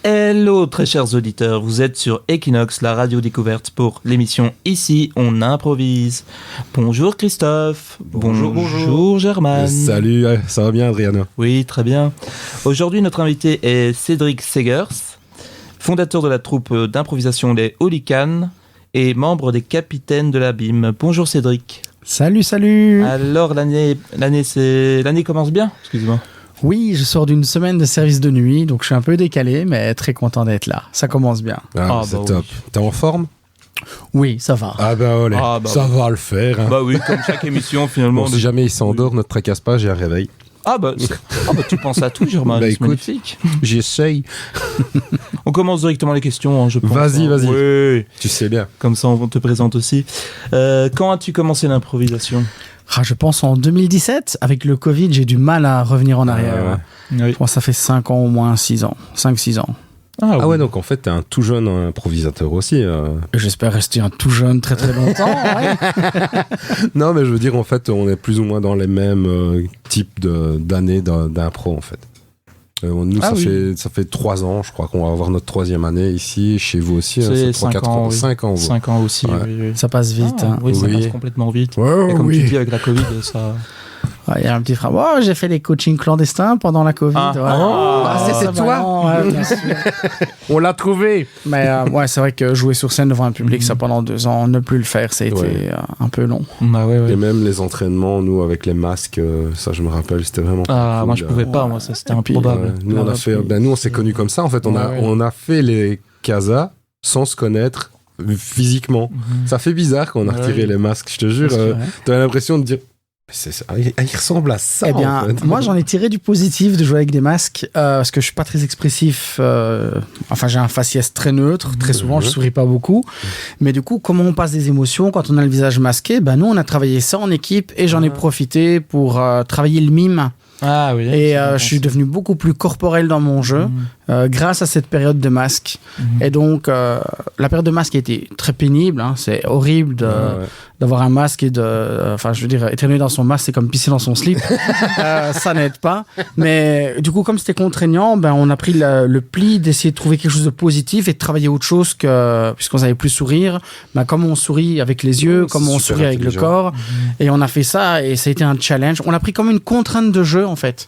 Hello très chers auditeurs, vous êtes sur Equinox, la radio découverte pour l'émission Ici on improvise. Bonjour Christophe. Bonjour Germaine. Salut, ça va bien Adriano? Oui, très bien. Aujourd'hui notre invité est Cédric Segers, fondateur de la troupe d'improvisation Les Hooligans et membre des Capitaines de l'Abîme. Bonjour Cédric. Salut. Alors l'année commence bien, excuse-moi. Oui, je sors d'une semaine de service de nuit, donc je suis un peu décalé, mais très content d'être là. Ça commence bien. C'est top. Oui. T'es en forme? Oui, ça va. Ça va le faire. Hein. Bah oui, comme chaque émission finalement. Bon, si jamais il s'endort, ne te tracasse pas, j'ai un réveil. Tu penses à tout, Germain, c'est écoute, magnifique. J'essaye. On commence directement les questions, hein, je pense. Vas-y. Oui. Tu sais bien. Comme ça, on te présente aussi. Quand as-tu commencé l'improvisation ? Je pense en 2017. Avec le Covid, j'ai du mal à revenir en arrière. Oui. Je pense que ça fait 5 ans au moins, 6 ans. 5-6 ans. Ah ouais, donc en fait, t'es un tout jeune improvisateur aussi. J'espère rester un tout jeune très très longtemps. Ouais. Non, mais je veux dire, en fait, on est plus ou moins dans les mêmes types d'années d'impro, en fait. Nous, ça fait 3 ans, je crois qu'on va avoir notre 3e année ici. Chez vous aussi, c'est 3-4 ans. 5 ans. 5 ans aussi, ouais. Oui. Ça passe vite. Oui, ça passe complètement vite. Ouais, et comme tu dis, avec la Covid, ça... Il y a un petit frère. J'ai fait des coachings clandestins pendant la Covid. C'était toi? Bien sûr. On l'a trouvé. Mais c'est vrai que jouer sur scène devant un public, ça pendant 2 ans, ne plus le faire, ça a été un peu long. Et même les entraînements, nous, avec les masques, ça je me rappelle, c'était vraiment cool. Moi je pouvais pas, moi ça c'était improbable. Nous on s'est connus comme ça, en fait, on a fait les casas sans se connaître physiquement. Ça fait bizarre quand on a retiré les masques, je te jure. T'avais l'impression de dire... Il ressemble à ça. Eh bien, en fait. moi j'en ai tiré du positif de jouer avec des masques parce que je suis pas très expressif. J'ai un faciès très neutre. Très souvent, je souris pas beaucoup. Mais du coup, comment on passe des émotions quand on a le visage masqué? Nous, on a travaillé ça en équipe et j'en ai profité pour travailler le mime. Ah oui. Et je suis devenu beaucoup plus corporel dans mon jeu grâce à cette période de masque. Et donc, la période de masque a été très pénible. C'est horrible d'avoir un masque et éternuer dans son masque, c'est comme pisser dans son slip. Ça n'aide pas. Mais du coup, comme c'était contraignant, on a pris le pli d'essayer de trouver quelque chose de positif et de travailler autre chose puisqu'on savait plus sourire. Comme on sourit avec les yeux, comme on sourit avec le corps. Et on a fait ça et ça a été un challenge. On l'a pris comme une contrainte de jeu, en fait.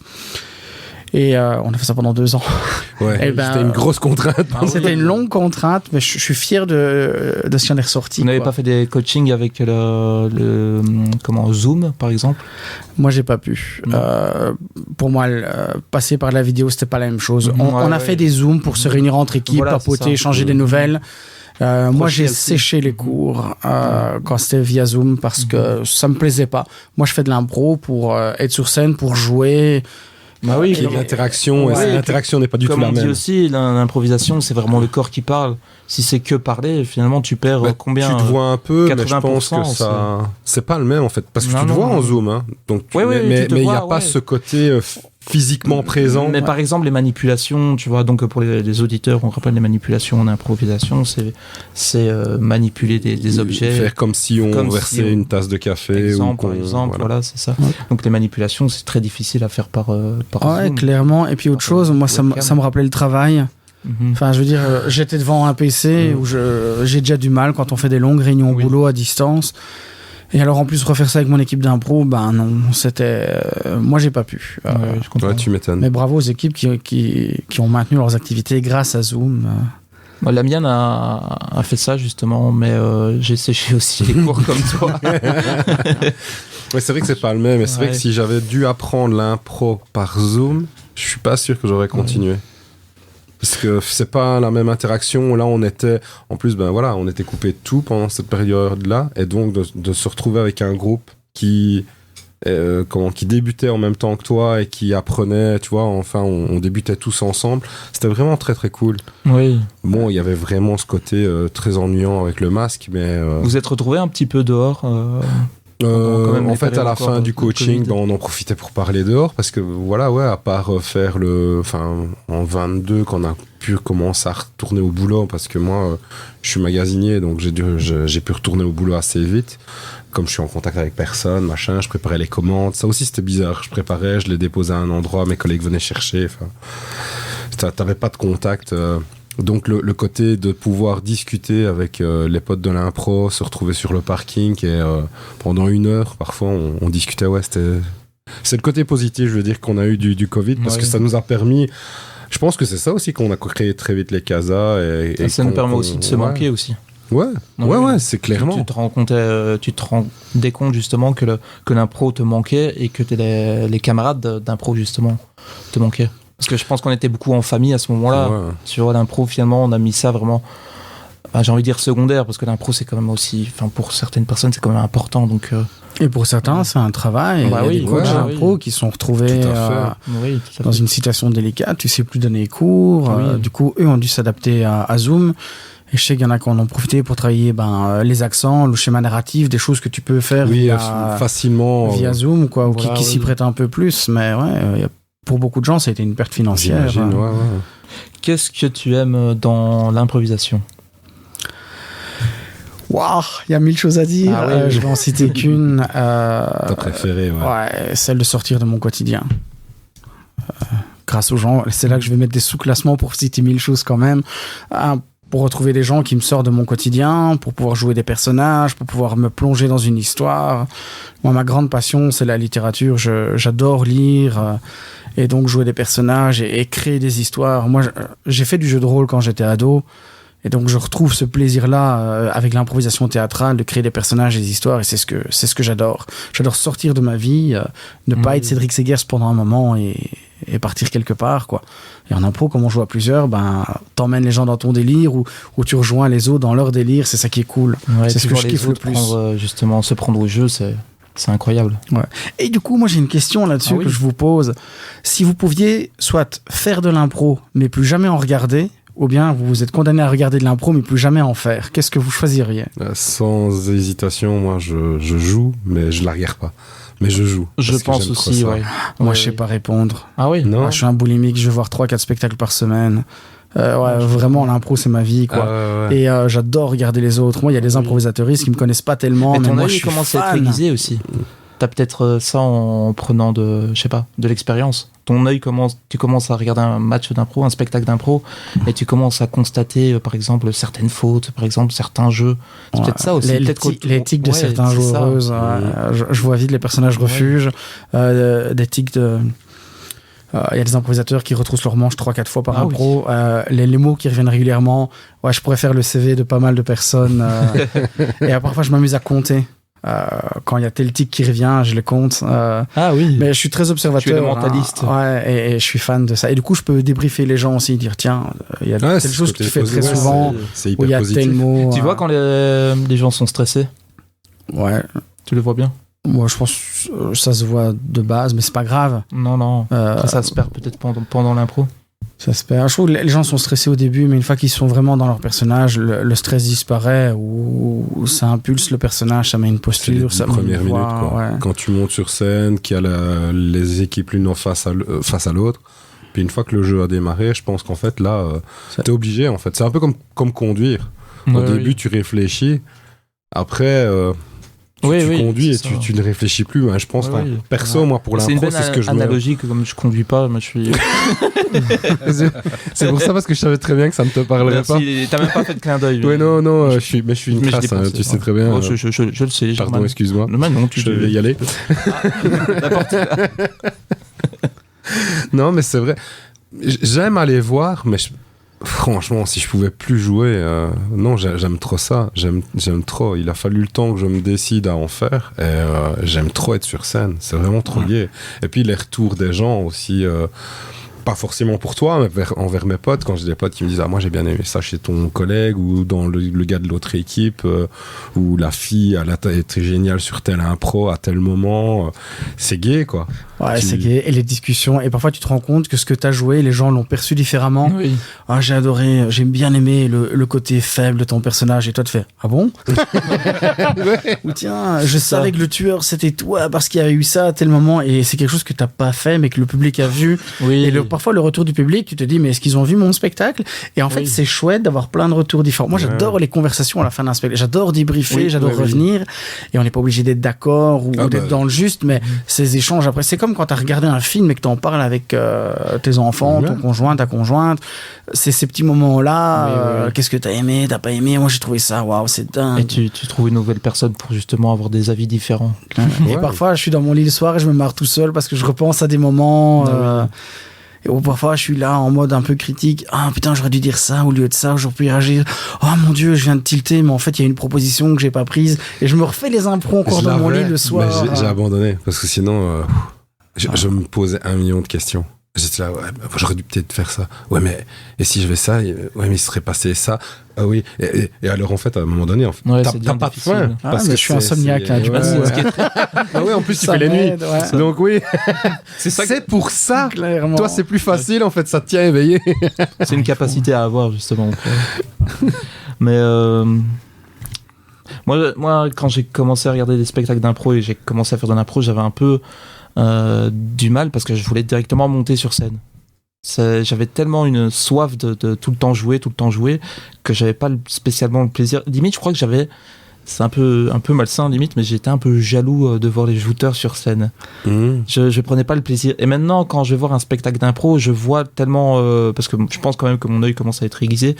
Et on a fait ça pendant 2 ans. C'était une grosse contrainte. C'était une longue contrainte, mais je suis fier de ce qui en est ressorti. Vous n'avez pas fait des coachings avec le Zoom, par exemple? Moi, j'ai pas pu. Pour moi, passer par la vidéo, c'était pas la même chose. On a fait des Zooms pour se réunir entre équipes, papoter, échanger des nouvelles. Moi, j'ai séché les cours quand c'était via Zoom parce que ça me plaisait pas. Moi, je fais de l'impro pour être sur scène, pour jouer. L'interaction, l'interaction n'est pas du tout la même. Comme on dit aussi, l'improvisation, c'est vraiment le corps qui parle. Si c'est que parler, finalement, tu perds combien? Tu te vois un peu, mais je pense que c'est pas le même, en fait. Parce que tu te vois en Zoom, hein. Donc, mais il n'y a pas ce côté physiquement présent. Mais par exemple, les manipulations, tu vois, donc pour les auditeurs, on rappelle les manipulations en improvisation, c'est manipuler des objets. Faire comme si on versait une tasse de café. Par exemple, voilà, c'est ça. Donc les manipulations, c'est très difficile à faire par Zoom. Clairement. Et puis autre chose, moi, ça me rappelait le travail. Enfin, je veux dire, j'étais devant un PC où j'ai déjà du mal quand on fait des longues réunions au boulot à distance. Et alors, en plus, refaire ça avec mon équipe d'impro, non, c'était... moi, j'ai pas pu. Tu m'étonnes. Mais bravo aux équipes qui ont maintenu leurs activités grâce à Zoom. La mienne a fait ça, justement, mais j'ai séché aussi les cours comme toi. C'est vrai que c'est pas le même, mais c'est vrai que si j'avais dû apprendre l'impro par Zoom, je suis pas sûr que j'aurais continué. Parce que c'est pas la même interaction. Là, on était... En plus, on était coupé de tout pendant cette période-là. Et donc, de se retrouver avec un groupe qui débutait en même temps que toi et qui apprenait, tu vois, enfin, on débutait tous ensemble. C'était vraiment très, très cool. Oui. Bon, il y avait vraiment ce côté très ennuyant avec le masque, mais... Vous êtes retrouvés un petit peu dehors en fait, à la fin du coaching, on en profitait pour parler dehors parce que à part faire en 22 qu'on a pu commencer à retourner au boulot parce que moi, je suis magasinier, donc j'ai pu retourner au boulot assez vite. Comme je suis en contact avec personne, machin, je préparais les commandes. Ça aussi, c'était bizarre. Je préparais, je les déposais à un endroit, mes collègues venaient chercher. t'avais pas de contact. Donc le côté de pouvoir discuter avec les potes de l'impro, se retrouver sur le parking et pendant 1 heure, parfois on discutait, c'est le côté positif, je veux dire, qu'on a eu du Covid, parce que ça nous a permis, je pense que c'est ça aussi qu'on a créé très vite les casas. Et ça nous permet aussi de se manquer aussi. Ouais, c'est clairement. Tu te rendais compte justement que l'impro te manquait et que les camarades d'impro justement te manquaient. Parce que je pense qu'on était beaucoup en famille à ce moment-là. Ouais. Sur l'impro, finalement, on a mis ça vraiment, j'ai envie de dire secondaire, parce que l'impro, c'est quand même aussi, pour certaines personnes, c'est quand même important. Donc, et pour certains, c'est un travail. Il y a des coachs d'impro qui sont retrouvés dans une situation délicate. Tu sais plus donner cours. Du coup, eux ont dû s'adapter à Zoom. Et je sais qu'il y en a qui en ont profité pour travailler les accents, le schéma narratif, des choses que tu peux faire facilement via Zoom, quoi, ou qui s'y prêtent un peu plus. Mais pour beaucoup de gens, ça a été une perte financière. J'imagine, Qu'est-ce que tu aimes dans l'improvisation ? Waouh, il y a 1000 choses à dire. Je vais en citer qu'une. Ta préférée, celle de sortir de mon quotidien. Grâce aux gens, c'est là que je vais mettre des sous-classements pour citer 1000 choses quand même. Pour retrouver des gens qui me sortent de mon quotidien, pour pouvoir jouer des personnages, pour pouvoir me plonger dans une histoire. Moi, ma grande passion, c'est la littérature. J'adore lire et donc jouer des personnages et créer des histoires. Moi, j'ai fait du jeu de rôle quand j'étais ado. Et donc, je retrouve ce plaisir-là avec l'improvisation théâtrale, de créer des personnages et des histoires. Et c'est ce que j'adore. J'adore sortir de ma vie, ne pas être Cédric Segers pendant un moment et partir quelque part, quoi. Et en impro, comme on joue à plusieurs, t'emmènes les gens dans ton délire ou tu rejoins les autres dans leur délire. C'est ça qui est cool. C'est ce que je kiffe le plus. Justement, se prendre au jeu, c'est incroyable. Ouais. Et du coup, moi, j'ai une question là-dessus que je vous pose. Si vous pouviez soit faire de l'impro, mais plus jamais en regarder, ou bien vous êtes condamné à regarder de l'impro, mais plus jamais en faire, qu'est-ce que vous choisiriez ? Sans hésitation, moi, je joue, mais je la regarde pas. Mais je joue. Je pense aussi, Moi, je sais pas répondre. Ah oui ? Non. Je suis un boulimique, je vais voir 3-4 spectacles par semaine. Vraiment, l'impro, c'est ma vie, quoi. Et j'adore regarder les autres. Moi, il y a des improvisateuristes qui me connaissent pas tellement, mais moi, je suis commence fan. à être aiguisé aussi. T'as peut-être ça en prenant de l'expérience. Ton œil tu commences à regarder un match d'impro, un spectacle d'impro, et tu commences à constater, par exemple, certaines fautes, par exemple, certains jeux. C'est peut-être ça aussi. Les tics de certains joueuses. Je vois vite les personnages refuges, des tics de... Il y a des improvisateurs qui retroussent leur manche 3-4 fois par impro. Les mots qui reviennent régulièrement. Je pourrais faire le CV de pas mal de personnes. Et parfois, je m'amuse à compter. Quand il y a tel tic qui revient, je le compte. Mais je suis très observateur. Tu es mentaliste. Et je suis fan de ça. Et du coup, je peux débriefer les gens aussi, dire tiens, il y a telle chose que tu fais très souvent, où il y a tel mot. Tu vois quand les gens sont stressés ? Ouais. Tu le vois bien ? Moi, je pense que ça se voit de base, mais c'est pas grave. Non. Ça se perd peut-être pendant l'impro. Ça se perd. Je trouve que les gens sont stressés au début, mais une fois qu'ils sont vraiment dans leur personnage, le stress disparaît, ou ça impulse le personnage, ça met une posture. C'est les premières minutes, quoi. Quand tu montes sur scène, qu'il y a les équipes l'une en face à l'autre, puis une fois que le jeu a démarré, je pense qu'en fait, là, t'es obligé, en fait. C'est un peu comme conduire. Au début, tu réfléchis. Après... tu conduis et tu ne réfléchis plus. Je pense, perso, moi, pour l'impro, c'est ce que je me... C'est une analogie que comme je conduis pas, moi je suis... c'est pour ça, parce que je savais très bien que ça ne te parlerait pas. T'as même pas fait de clin d'œil. Non, je suis une crasse, tu sais très bien. Je le sais. Pardon, excuse-moi. Non, je vais y aller. Non, mais c'est vrai. J'aime aller voir, mais... Franchement, si je pouvais plus jouer, non, j'aime trop ça. J'aime trop. Il a fallu le temps que je me décide à en faire. Et j'aime trop être sur scène. C'est vraiment trop gai. Et puis les retours des gens aussi. Pas forcément pour toi, mais envers mes potes, quand j'ai des potes qui me disent moi j'ai bien aimé ça chez ton collègue ou dans le gars de l'autre équipe ou la fille elle a été géniale sur tel impro à tel moment, c'est gai, quoi. C'est gai. Et les discussions, et parfois tu te rends compte que ce que t'as joué, les gens l'ont perçu différemment. J'ai adoré, j'ai bien aimé le côté faible de ton personnage, et toi tu fais ah bon? Ou tiens, je savais que le tueur c'était toi parce qu'il y avait eu ça à tel moment, et c'est quelque chose que t'as pas fait mais que le public a vu, et le parfois, le retour du public, tu te dis, mais est-ce qu'ils ont vu mon spectacle? Et en fait, c'est chouette d'avoir plein de retours différents. Moi, j'adore les conversations à la fin d'un spectacle. J'adore débriefer, j'adore revenir. Et on n'est pas obligé d'être d'accord ou d'être dans le juste, mais ces échanges après, c'est comme quand tu as regardé un film et que tu en parles avec tes enfants, ton conjoint, ta conjointe. C'est ces petits moments-là. Qu'est-ce que tu as aimé, t'as pas aimé? Moi, j'ai trouvé ça, waouh, c'est dingue. Et tu trouves une nouvelle personne pour justement avoir des avis différents. Et parfois, je suis dans mon lit le soir et je me marre tout seul parce que je repense à des moments. Et parfois, je suis là en mode un peu critique. Ah putain, j'aurais dû dire ça au lieu de ça. J'aurais pu réagir. Oh mon Dieu, je viens de tilter, mais en fait, il y a une proposition que j'ai pas prise. Et je me refais les impros encore dans mon lit le soir. J'ai abandonné parce que sinon, je me posais 1 million de questions. J'étais là, j'aurais dû peut-être faire ça. Ouais, mais et si je fais ça, mais il serait passé ça. Ah oui. Et alors, en fait, à un moment donné, t'as pas de faim. Parce que je suis insomniaque, là, du coup. Ah oui, en plus, tu fais les nuits. Donc, oui. C'est pour ça. Clairement. Toi, c'est plus facile, en fait, ça te tient éveillé. C'est une capacité à avoir, justement. Mais moi, quand j'ai commencé à regarder des spectacles d'impro et j'ai commencé à faire de l'impro, j'avais un peu du mal parce que je voulais directement monter sur scène. J'avais tellement une soif de tout le temps jouer que j'avais pas spécialement le plaisir. Limite, je crois que c'est un peu malsain limite, mais j'étais un peu jaloux de voir les jouteurs sur scène. Je prenais pas le plaisir. Et maintenant, quand je vais voir un spectacle d'impro, je vois tellement parce que je pense quand même que mon œil commence à être aiguisé,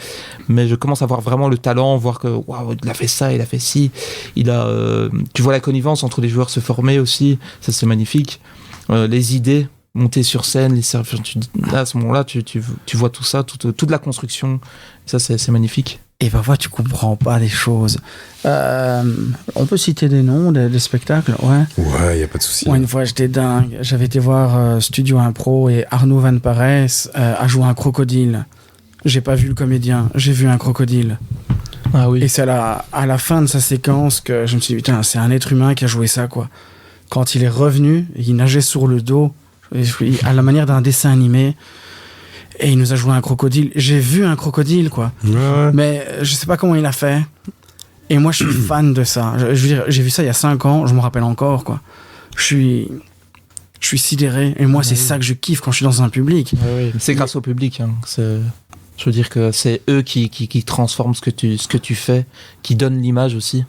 mais je commence à voir vraiment le talent, voir que waouh, il a fait ça, il a fait ci, tu vois la connivence entre les joueurs se former aussi, ça c'est magnifique. Les idées monter sur scène, les serveurs, à ce moment-là, tu vois tout ça, toute la construction, ça c'est magnifique. Et parfois, tu comprends pas les choses. On peut citer des noms, des spectacles, Ouais, y a pas de souci. Moi, une fois, j'étais dingue. J'avais été voir Studio Impro et Arnaud Van Parijs a joué un crocodile. J'ai pas vu le comédien, j'ai vu un crocodile. Ah oui. Et c'est à la fin de sa séquence que je me suis dit, putain, c'est un être humain qui a joué ça, quoi. Quand il est revenu, il nageait sur le dos, à la manière d'un dessin animé. Et il nous a joué un crocodile. J'ai vu un crocodile, quoi. Ouais. Mais je sais pas comment il a fait. Et moi, je suis fan de ça. Je veux dire, j'ai vu ça il y a 5 ans. Je me rappelle encore, quoi. Je suis sidéré. Et moi, c'est ça que je kiffe quand je suis dans un public. Oui. C'est grâce au public. Hein. Je veux dire que c'est eux qui transforment ce que tu fais, qui donnent l'image aussi.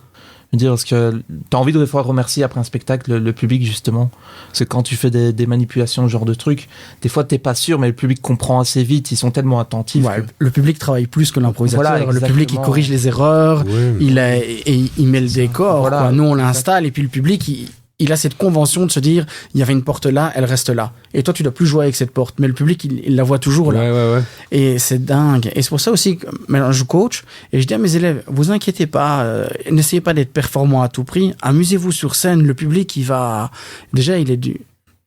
Je veux dire, parce que t'as envie de fois remercier après un spectacle le public, justement. Parce que quand tu fais des manipulations, ce genre de trucs, des fois t'es pas sûr, mais le public comprend assez vite, ils sont tellement attentifs. Ouais, le public travaille plus que l'improvisateur. Voilà, le public, il corrige les erreurs, il met le décor. Voilà, quoi. Nous, on l'installe, et puis le public, il a cette convention de se dire, il y avait une porte là, elle reste là. Et toi, tu dois plus jouer avec cette porte. Mais le public, il la voit toujours là. Ouais. Et c'est dingue. Et c'est pour ça aussi que maintenant, je coach et je dis à mes élèves, vous inquiétez pas, n'essayez pas d'être performant à tout prix. Amusez-vous sur scène. Le public, il est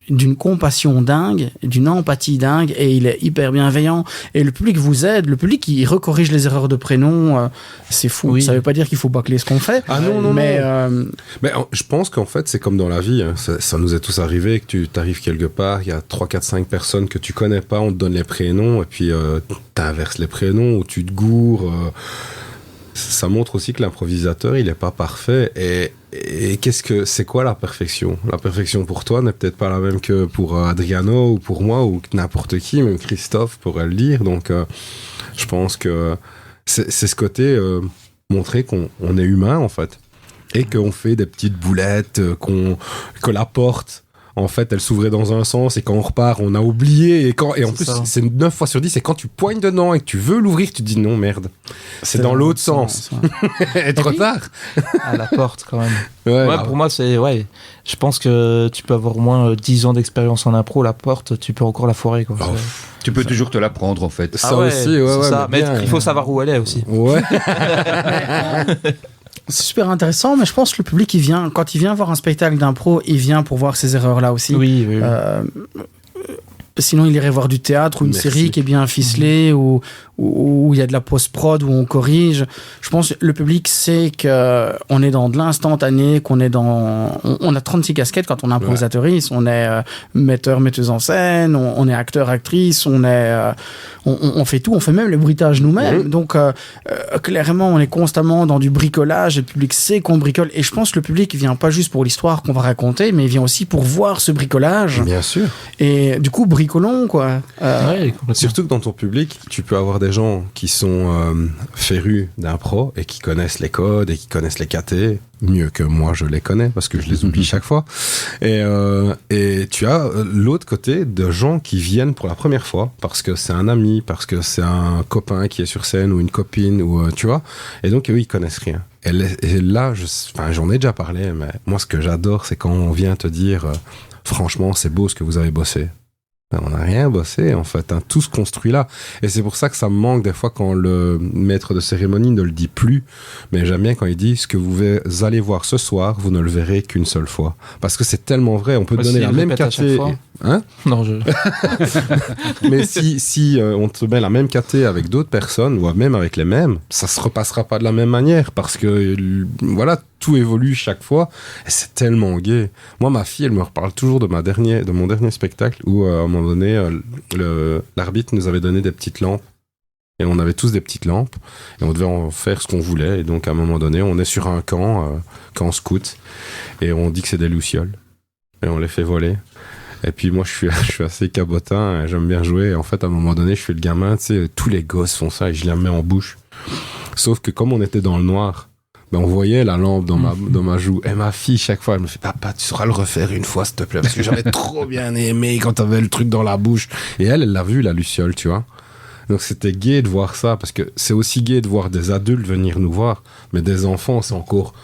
d'une compassion dingue, d'une empathie dingue, et il est hyper bienveillant. Et le public vous aide. Le public, il recorrige les erreurs de prénom. C'est fou. Oui. Ça veut pas dire qu'il faut bâcler ce qu'on fait. Ah non. Mais je pense qu'en fait, c'est comme dans la vie. Hein. Ça nous est tous arrivé que tu t'arrives quelque part, il y a 3, 4, 5 personnes que tu connais pas, on te donne les prénoms, et puis t'inverses les prénoms, ou tu te gourres. Ça montre aussi que l'improvisateur, il est pas parfait. Et c'est quoi la perfection? La perfection pour toi n'est peut-être pas la même que pour Adriano ou pour moi ou n'importe qui, même Christophe pourrait le dire. Donc, je pense que c'est ce côté montrer qu'on est humain en fait et qu'on fait des petites boulettes, que la porte, en fait, elle s'ouvrait dans un sens et quand on repart, on a oublié. Et en plus, c'est 9 fois sur 10. Et quand tu poignes dedans et que tu veux l'ouvrir, tu te dis non, merde. C'est dans l'autre sens. Et trop tard. À la porte, quand même. Ouais, pour moi, c'est. Ouais. Je pense que tu peux avoir au moins 10 ans d'expérience en impro. La porte, tu peux encore la foirer, quoi. Tu peux toujours te la prendre, en fait. Ça aussi, ouais. Mais il faut savoir où elle est aussi. Ouais. C'est super intéressant, mais je pense que le public, quand il vient voir un spectacle d'impro, il vient pour voir ces erreurs-là aussi. Oui. Sinon, il irait voir du théâtre ou une série qui est bien ficelée ou où il y a de la post-prod, où on corrige. Je pense que le public sait qu'on est dans de l'instantané, qu'on est dans... On a 36 casquettes quand on est improvisatrice. On est metteur, metteuse en scène, on est acteur, actrice, on fait tout, on fait même les bruitages nous-mêmes. Donc, clairement, on est constamment dans du bricolage et le public sait qu'on bricole. Et je pense que le public vient pas juste pour l'histoire qu'on va raconter, mais il vient aussi pour voir ce bricolage. Bien sûr. Et du coup, bricolons, quoi. Surtout que dans ton public, tu peux avoir des gens qui sont férus d'impro et qui connaissent les codes et qui connaissent les KT mieux que moi je les connais parce que je les oublie chaque fois. Et tu as l'autre côté de gens qui viennent pour la première fois parce que c'est un ami, parce que c'est un copain qui est sur scène ou une copine ou tu vois. Et donc eux ils connaissent rien. Et là, j'en ai déjà parlé, mais moi ce que j'adore, c'est quand on vient te dire franchement c'est beau ce que vous avez bossé. On n'a rien bossé, en fait, hein, tout se construit là. Et c'est pour ça que ça me manque des fois quand le maître de cérémonie ne le dit plus. Mais j'aime bien quand il dit ce que vous allez voir ce soir, vous ne le verrez qu'une seule fois. Parce que c'est tellement vrai, on peut te donner la même KT. Hein? Non, Mais si on te met la même KT avec d'autres personnes, ou même avec les mêmes, ça se repassera pas de la même manière. Parce que, voilà, tout évolue chaque fois. Et c'est tellement gai. Moi, ma fille, elle me reparle toujours de mon dernier spectacle où, à un moment donné, l'arbitre nous avait donné des petites lampes. Et on avait tous des petites lampes. Et on devait en faire ce qu'on voulait. Et donc, à un moment donné, on est sur un camp scout. Et on dit que c'est des lucioles. Et on les fait voler. Et puis moi, je suis assez cabotin, et j'aime bien jouer. Et en fait, à un moment donné, je fais le gamin, tu sais, tous les gosses font ça et je la mets en bouche. Sauf que comme on était dans le noir, ben on voyait la lampe dans ma joue. Et ma fille, chaque fois, elle me fait « Papa, tu sauras le refaire une fois, s'il te plaît, parce que j'avais trop bien aimé quand t'avais le truc dans la bouche. » Et elle l'a vu, la luciole, tu vois. Donc c'était gai de voir ça, parce que c'est aussi gai de voir des adultes venir nous voir, mais des enfants, c'est encore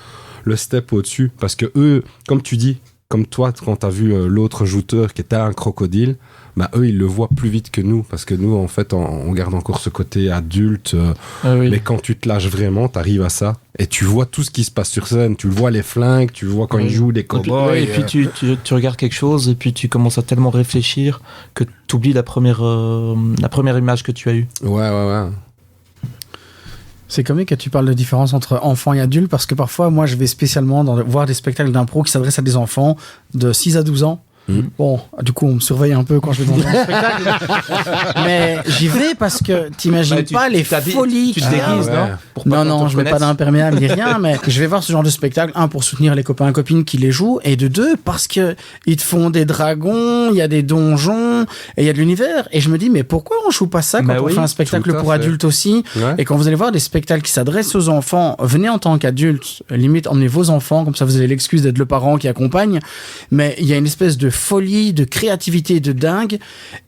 le step au-dessus. Parce que eux, comme tu dis, comme toi, quand t'as vu l'autre jouteur qui était un crocodile, bah eux, ils le voient plus vite que nous. Parce que nous, en fait, on garde encore ce côté adulte. Mais quand tu te lâches vraiment, t'arrives à ça. Et tu vois tout ce qui se passe sur scène. Tu vois les flingues, tu vois quand ils jouent des cowboys. Et puis tu regardes quelque chose et puis tu commences à tellement réfléchir que tu oublies la première image que tu as eue. Ouais. C'est comique que tu parles de différence entre enfants et adultes parce que parfois, moi, je vais spécialement voir des spectacles d'impro qui s'adressent à des enfants de 6 à 12 ans. Bon, du coup, on me surveille un peu quand je vais dans un spectacle. Mais j'y vais parce que t'imagines pas les folies. Tu te déguises, non, je mets pas d'imperméable ni rien, mais je vais voir ce genre de spectacle, pour soutenir les copains et copines qui les jouent, et de deux, parce que ils te font des dragons, il y a des donjons, et il y a de l'univers. Et je me dis, mais pourquoi on joue pas ça quand on fait un spectacle pour adultes aussi? Et quand vous allez voir des spectacles qui s'adressent aux enfants, venez en tant qu'adultes, limite emmenez vos enfants, comme ça vous avez l'excuse d'être le parent qui accompagne, mais il y a une espèce de folie, de créativité de dingue.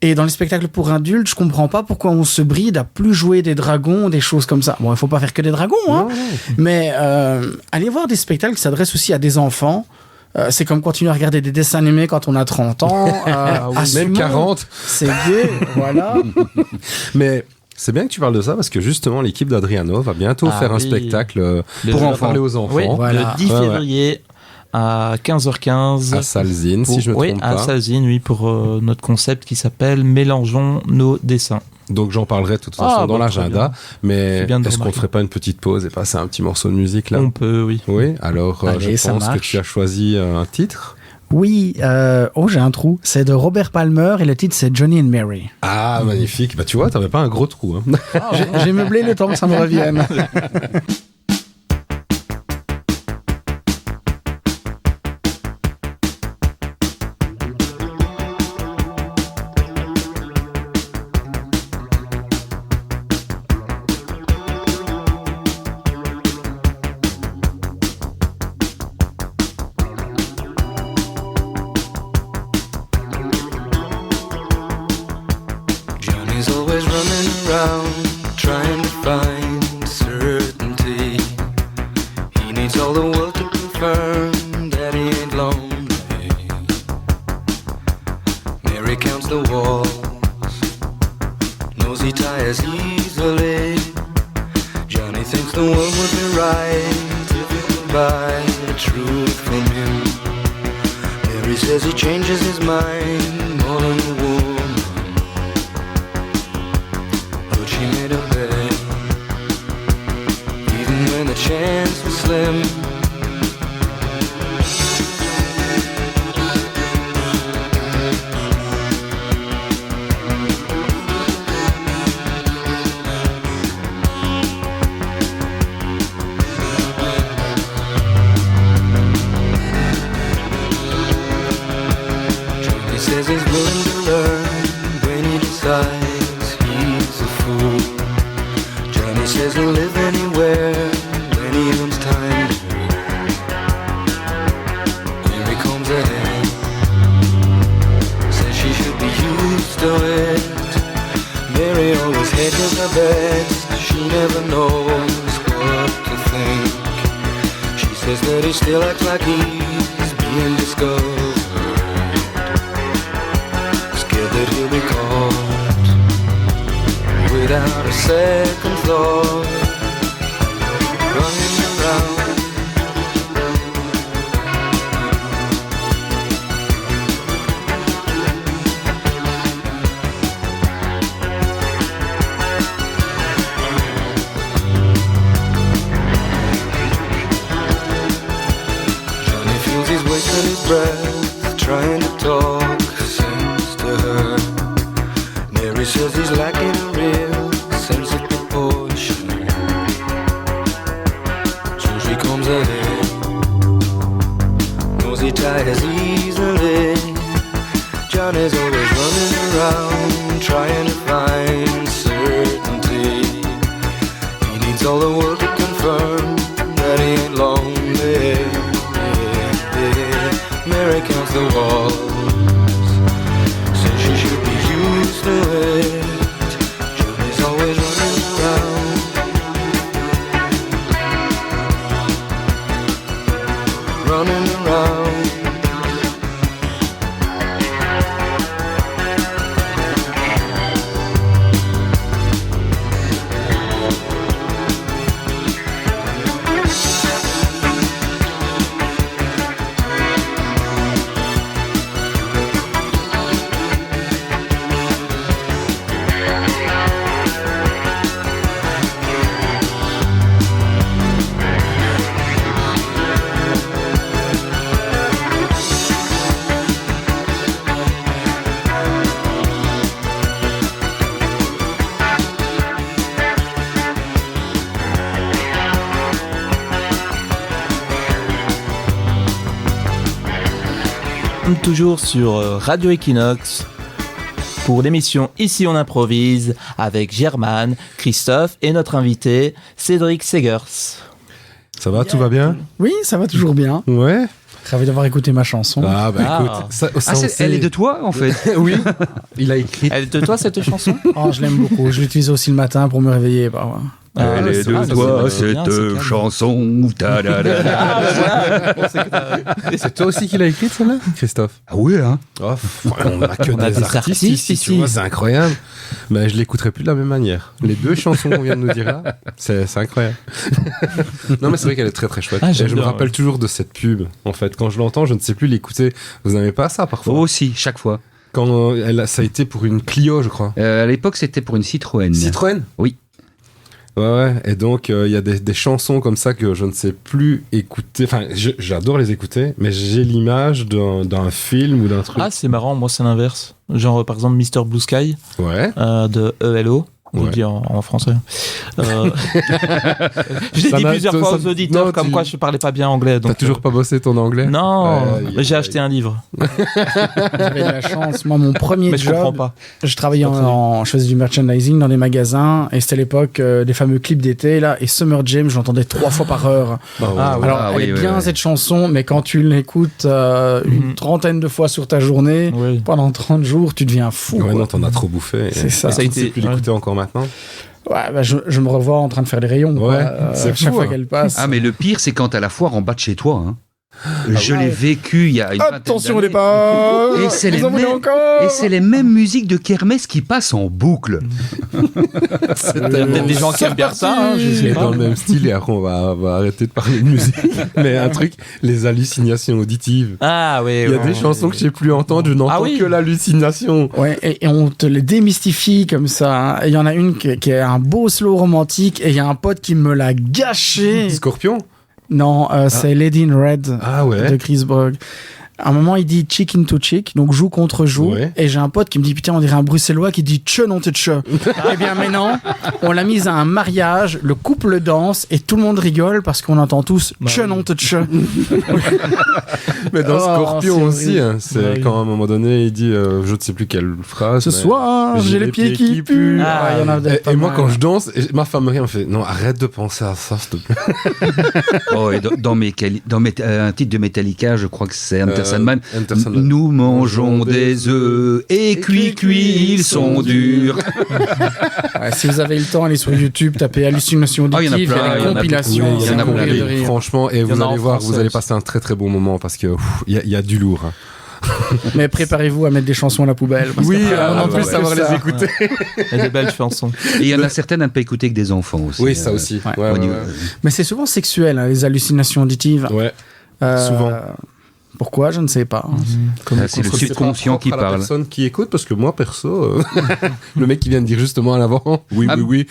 Et dans les spectacles pour adultes, je comprends pas pourquoi on se bride à plus jouer des dragons, des choses comme ça. Bon, il faut pas faire que des dragons, hein. Mais allez voir des spectacles qui s'adressent aussi à des enfants. C'est comme continuer à regarder des dessins animés quand on a 30 ans. Même 40. C'est gai, voilà. Mais c'est bien que tu parles de ça parce que justement l'équipe d'Adriano va bientôt faire un spectacle pour en parler aux enfants. Oui, le 10 février à 15h15. À Salzine, si je me trompe pas. Oui, à Salzine, oui, pour notre concept qui s'appelle Mélangeons nos dessins. Donc j'en parlerai de toute façon dans l'agenda, mais est-ce qu'on ne ferait pas une petite pause et passer un petit morceau de musique là? On peut, oui. Oui, alors je pense que tu as choisi un titre. Oui, j'ai un trou. C'est de Robert Palmer et le titre c'est Johnny and Mary. Ah, magnifique. Bah tu vois, t'avais pas un gros trou. Hein. J'ai meublé le temps que ça me revienne. But she made a bet. decides he's a fool. Johnny says he'll live anywhere when he owns time. Here he comes ahead. Says she should be used to it. Mary always hedges her bets. She never knows what to think. She says that he still acts like he's being discovered. Scared that he'll be caught without a second thought. Running around. Johnny feels he's wasting his breath, trying to talk sense to her. Mary says he's lacking a real sense of proportion. So she comes ahead, knows he tires easily. Johnny's always running around, trying to find certainty. He needs all the world to confirm that he ain't lonely. Mary counts the walls, says she should be used to it. Johnny's always running around, running around. Toujours sur Radio Equinox pour l'émission Ici on improvise avec German, Christophe et notre invité Cédric Segers. Ça va, tout va bien? Oui, ça va toujours bien. Ouais. Ravi d'avoir écouté ma chanson. Ah bah Ah. écoute, Elle est de toi, en fait. Oui, il a écrit. Elle est de toi cette chanson? Oh, je l'aime beaucoup. Je l'utilise aussi le matin pour me réveiller. Bah, Elle est de toi, cette chanson. C'est toi aussi qui l'a écrite celle-là, Christophe? Ah ouais, hein. Oh, on a que On a des artistes ici, tu vois, c'est incroyable. Mais je l'écouterai plus de la même manière. Les deux chansons qu'on vient de nous dire là, c'est incroyable. Non mais c'est vrai qu'elle est très très chouette. Ah, Et je me j'adore, rappelle toujours de cette pub. En fait, quand je l'entends, je ne sais plus l'écouter. Vous n'avez pas ça parfois? Moi aussi, chaque fois. Quand ça a été pour une Clio, je crois. À l'époque, c'était pour une Citroën. Citroën? Oui. Ouais, et donc il y a des chansons comme ça que je ne sais plus écouter. Enfin, j'adore les écouter, mais j'ai l'image d'un film ou d'un truc. Ah, c'est marrant, moi c'est l'inverse. Genre par exemple Mr. Blue Sky Ouais. de ELO. On Ouais. le dit en français. Je l'ai Ça dit n'a- plusieurs ça- fois ça- aux auditeurs, non, comme quoi je parlais pas bien anglais. T'as Donc, toujours pas bossé ton anglais? Non, Aïe, mais j'ai aïe. acheté un livre. j'avais de la chance. Moi, mon premier Mais je comprends job, pas. je travaillais je faisais du merchandising dans des magasins et c'était l'époque des fameux clips d'été là. Et Summer Jam, je l'entendais 3 fois par heure. Ah, ouais. Alors, Ah, elle oui, est oui, bien oui. cette chanson, mais quand tu l'écoutes une trentaine de fois sur ta journée, Oui. pendant 30 jours, tu deviens fou. Ouais, quoi. non, t'en as trop bouffé. C'est ça. Ça a Tu ne sais été- plus l'écouter encore maintenant. Ouais, bah, je me revois en train de faire les rayons. quoi. Ouais, c'est chaque fou, fois hein. qu'elle passe. Ah, mais le pire, c'est quand t'as la foire en bas de chez toi. Hein. Je l'ai vécu il y a une vingtaine Attention au d'années. départ. Et c'est Vous les en voulez mêmes- encore Et c'est les mêmes musiques de kermesse qui passent en boucle. Il y a peut-être des gens qui aiment bien ça, hein, je sais Et pas. dans le même style, et après on va arrêter de parler de musique. Mais un truc, les hallucinations auditives. Ah oui. Il y a des chansons que j'ai plus entendues, je n'entends Ah oui. que l'hallucination. Ouais, et on te les démystifie comme ça. Hein. Et il y en a une qui est un beau slow romantique et il y a un pote qui me l'a gâché. Scorpion? Non, c'est Lady in Red Ah de ouais. Chris Brogg. À un moment, il dit cheek into cheek, donc joue contre joue. Ouais. Et j'ai un pote qui me dit, putain, on dirait un Bruxellois qui dit tche non te tche. Eh bien, maintenant, on l'a mise à un mariage, le couple danse et tout le monde rigole parce qu'on entend tous tche non te tche. Mais dans Oh, Scorpion c'est aussi, horrible. hein, c'est Bah oui. quand à un moment donné, il dit, je ne sais plus quelle phrase. Ce mais- soir, j'ai les pieds qui puent. Ah, il y en a Et, pas et moi, mal. quand je danse, ma femme me regarde, me fait non, arrête de penser à ça, s'il te plaît. Oh, et un titre de Metallica, je crois que c'est Enter Sandman. Enter Sandman. Nous mangeons des œufs et cuits, ils sont durs. Ouais, si vous avez le temps, allez sur YouTube, tapez hallucination Ah, il y en a auditive, plein, il y a il y des en a compilations, beaucoup, il y en a c'est beaucoup. mourir de rire. Franchement, et y vous en a allez en voir, français vous allez aussi. passer un très très bon moment parce que il y a du lourd. Hein. Mais préparez-vous à mettre des chansons à la poubelle. parce qu'après, on en entend plus que savoir ça. les écouter. Il y a des belles chansons. Et il y en a certaines à ne pas écouter que des enfants aussi. Oui, ça aussi. ouais. Ouais, au ouais, niveau- ouais. Mais c'est souvent sexuel, hein, les hallucinations auditives. Ouais. Euh, souvent. Pourquoi, je ne sais pas. Comme Ah, c'est le C'est pas subconscient qui propre à la parle. personne qui écoute, parce que moi, perso, le mec qui vient de dire justement à l'avant, oui, Ah, oui, oui.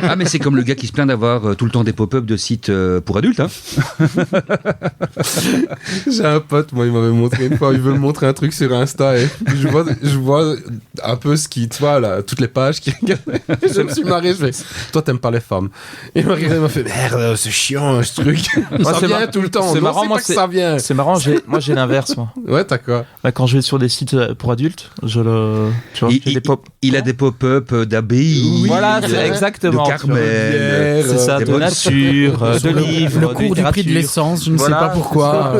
Ah, mais c'est comme le gars qui se plaint d'avoir tout le temps des pop-up de sites pour adultes. Hein. J'ai un pote, moi, il m'avait montré une fois, il veut me montrer un truc sur Insta et je vois un peu ce qui, tu vois, là, toutes les pages qui regardent. Je me suis marré, je fais, toi, t'aimes pas les femmes. Et il m'a regardé, il m'a fait, merde, c'est chiant, ce truc. Ça c'est vient mar- tout le temps. c'est Non, marrant, c'est moi, pas que ça vient. C'est marrant, moi j'ai l'inverse, moi. Ouais, t'as quoi? Bah, quand je vais sur des sites pour adultes, tu vois, j'ai des pop. Il a des pop-up d'abbaye. Oui, Voilà, il y c'est a- exactement. de tu vois. Carmel. C'est ça, des de bonnes- nature, de livres, Le cours du prix de l'essence, je ne Voilà, sais pas pourquoi.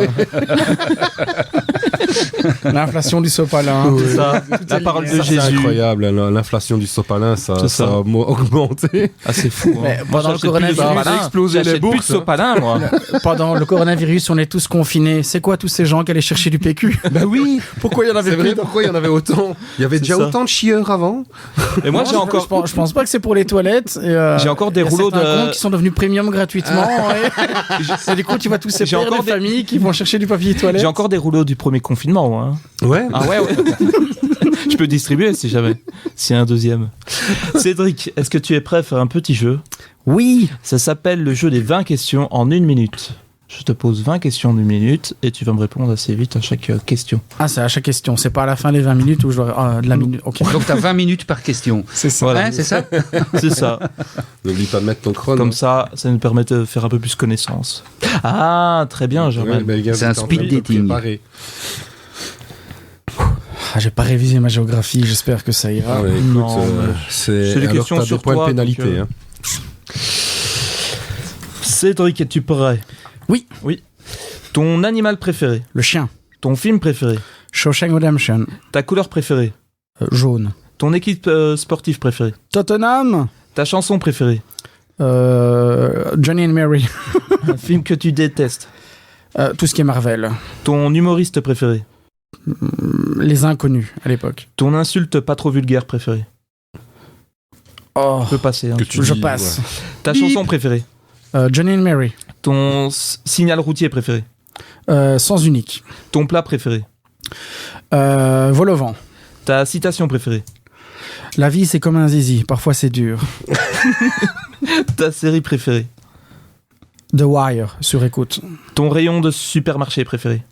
L'inflation du sopalin. C'est ça, la parole de Ça, c'est Jésus. incroyable, hein, l'inflation du sopalin, ça C'est ça. a augmenté. Ah, c'est fou. Hein. Mais Moi, pendant le j'achète plus de coronavirus, sopalin. ça a explosé les J'achète plus de bourses, hein. sopalin, moi. Pendant le coronavirus, on est tous confinés. C'est quoi tous ces gens qui allaient chercher du PQ? Bah oui, Pourquoi il y en c'est avait vrai, plus? pourquoi il y en avait autant? Il y avait déjà ça. autant de chieurs avant. Et moi, Non, j'ai encore. Je pense pas que c'est pour les toilettes. J'ai encore des il y a rouleaux certains de- comptes qui sont devenus premium gratuitement. Et du coup, tu vois tous ces J'ai pères encore de des- famille qui vont chercher du papier toilette. J'ai encore des rouleaux du premier confinement, moi. Hein. Ouais. Ah ouais. Je peux distribuer si jamais. S'il y a un deuxième. Cédric, est-ce que tu es prêt à faire un petit jeu? Oui. Ça s'appelle le jeu des 20 questions en 1 minute. Je te pose 20 questions en 1 minute et tu vas me répondre assez vite à chaque question. Ah, c'est à chaque question. C'est pas à la fin des 20 minutes où je dois. De la minute. Ok. Donc, tu as 20 minutes par question. C'est ça. Voilà. Hein, c'est ça? C'est ça. N'oublie pas de mettre ton chrono. Comme ça nous permet de faire un peu plus connaissance. Ah, très bien, Ouais, Germaine. bah, le gars, C'est un j'étais en train speed de dating. préparer. Ah, j'ai pas révisé ma géographie. J'espère que ça ira. Ah ouais, écoute, Non, mais c'est c'est des alors questions t'as sur des points toi, de pénalité. donc, Hein. Cédric, es-tu prêt? Oui. Oui. Ton animal préféré? Le chien. Ton film préféré? Shawshank Redemption. Ta couleur préférée? Jaune. Ton équipe sportive préférée? Tottenham. Ta chanson préférée? Johnny and Mary. Un film que tu détestes? Tout ce qui est Marvel. Ton humoriste préféré? Les inconnus à l'époque. Ton insulte pas trop vulgaire préférée? Oh. On peut passer. Hein. Que tu Je dis, passe. Ta chanson préférée? Johnny and Mary. Ton signal routier préféré? Sens unique. Ton plat préféré? Vol au vent. Ta citation préférée? La vie, c'est comme un zizi. Parfois, c'est dur. Ta série préférée? The Wire, sur écoute. Ton rayon de supermarché préféré?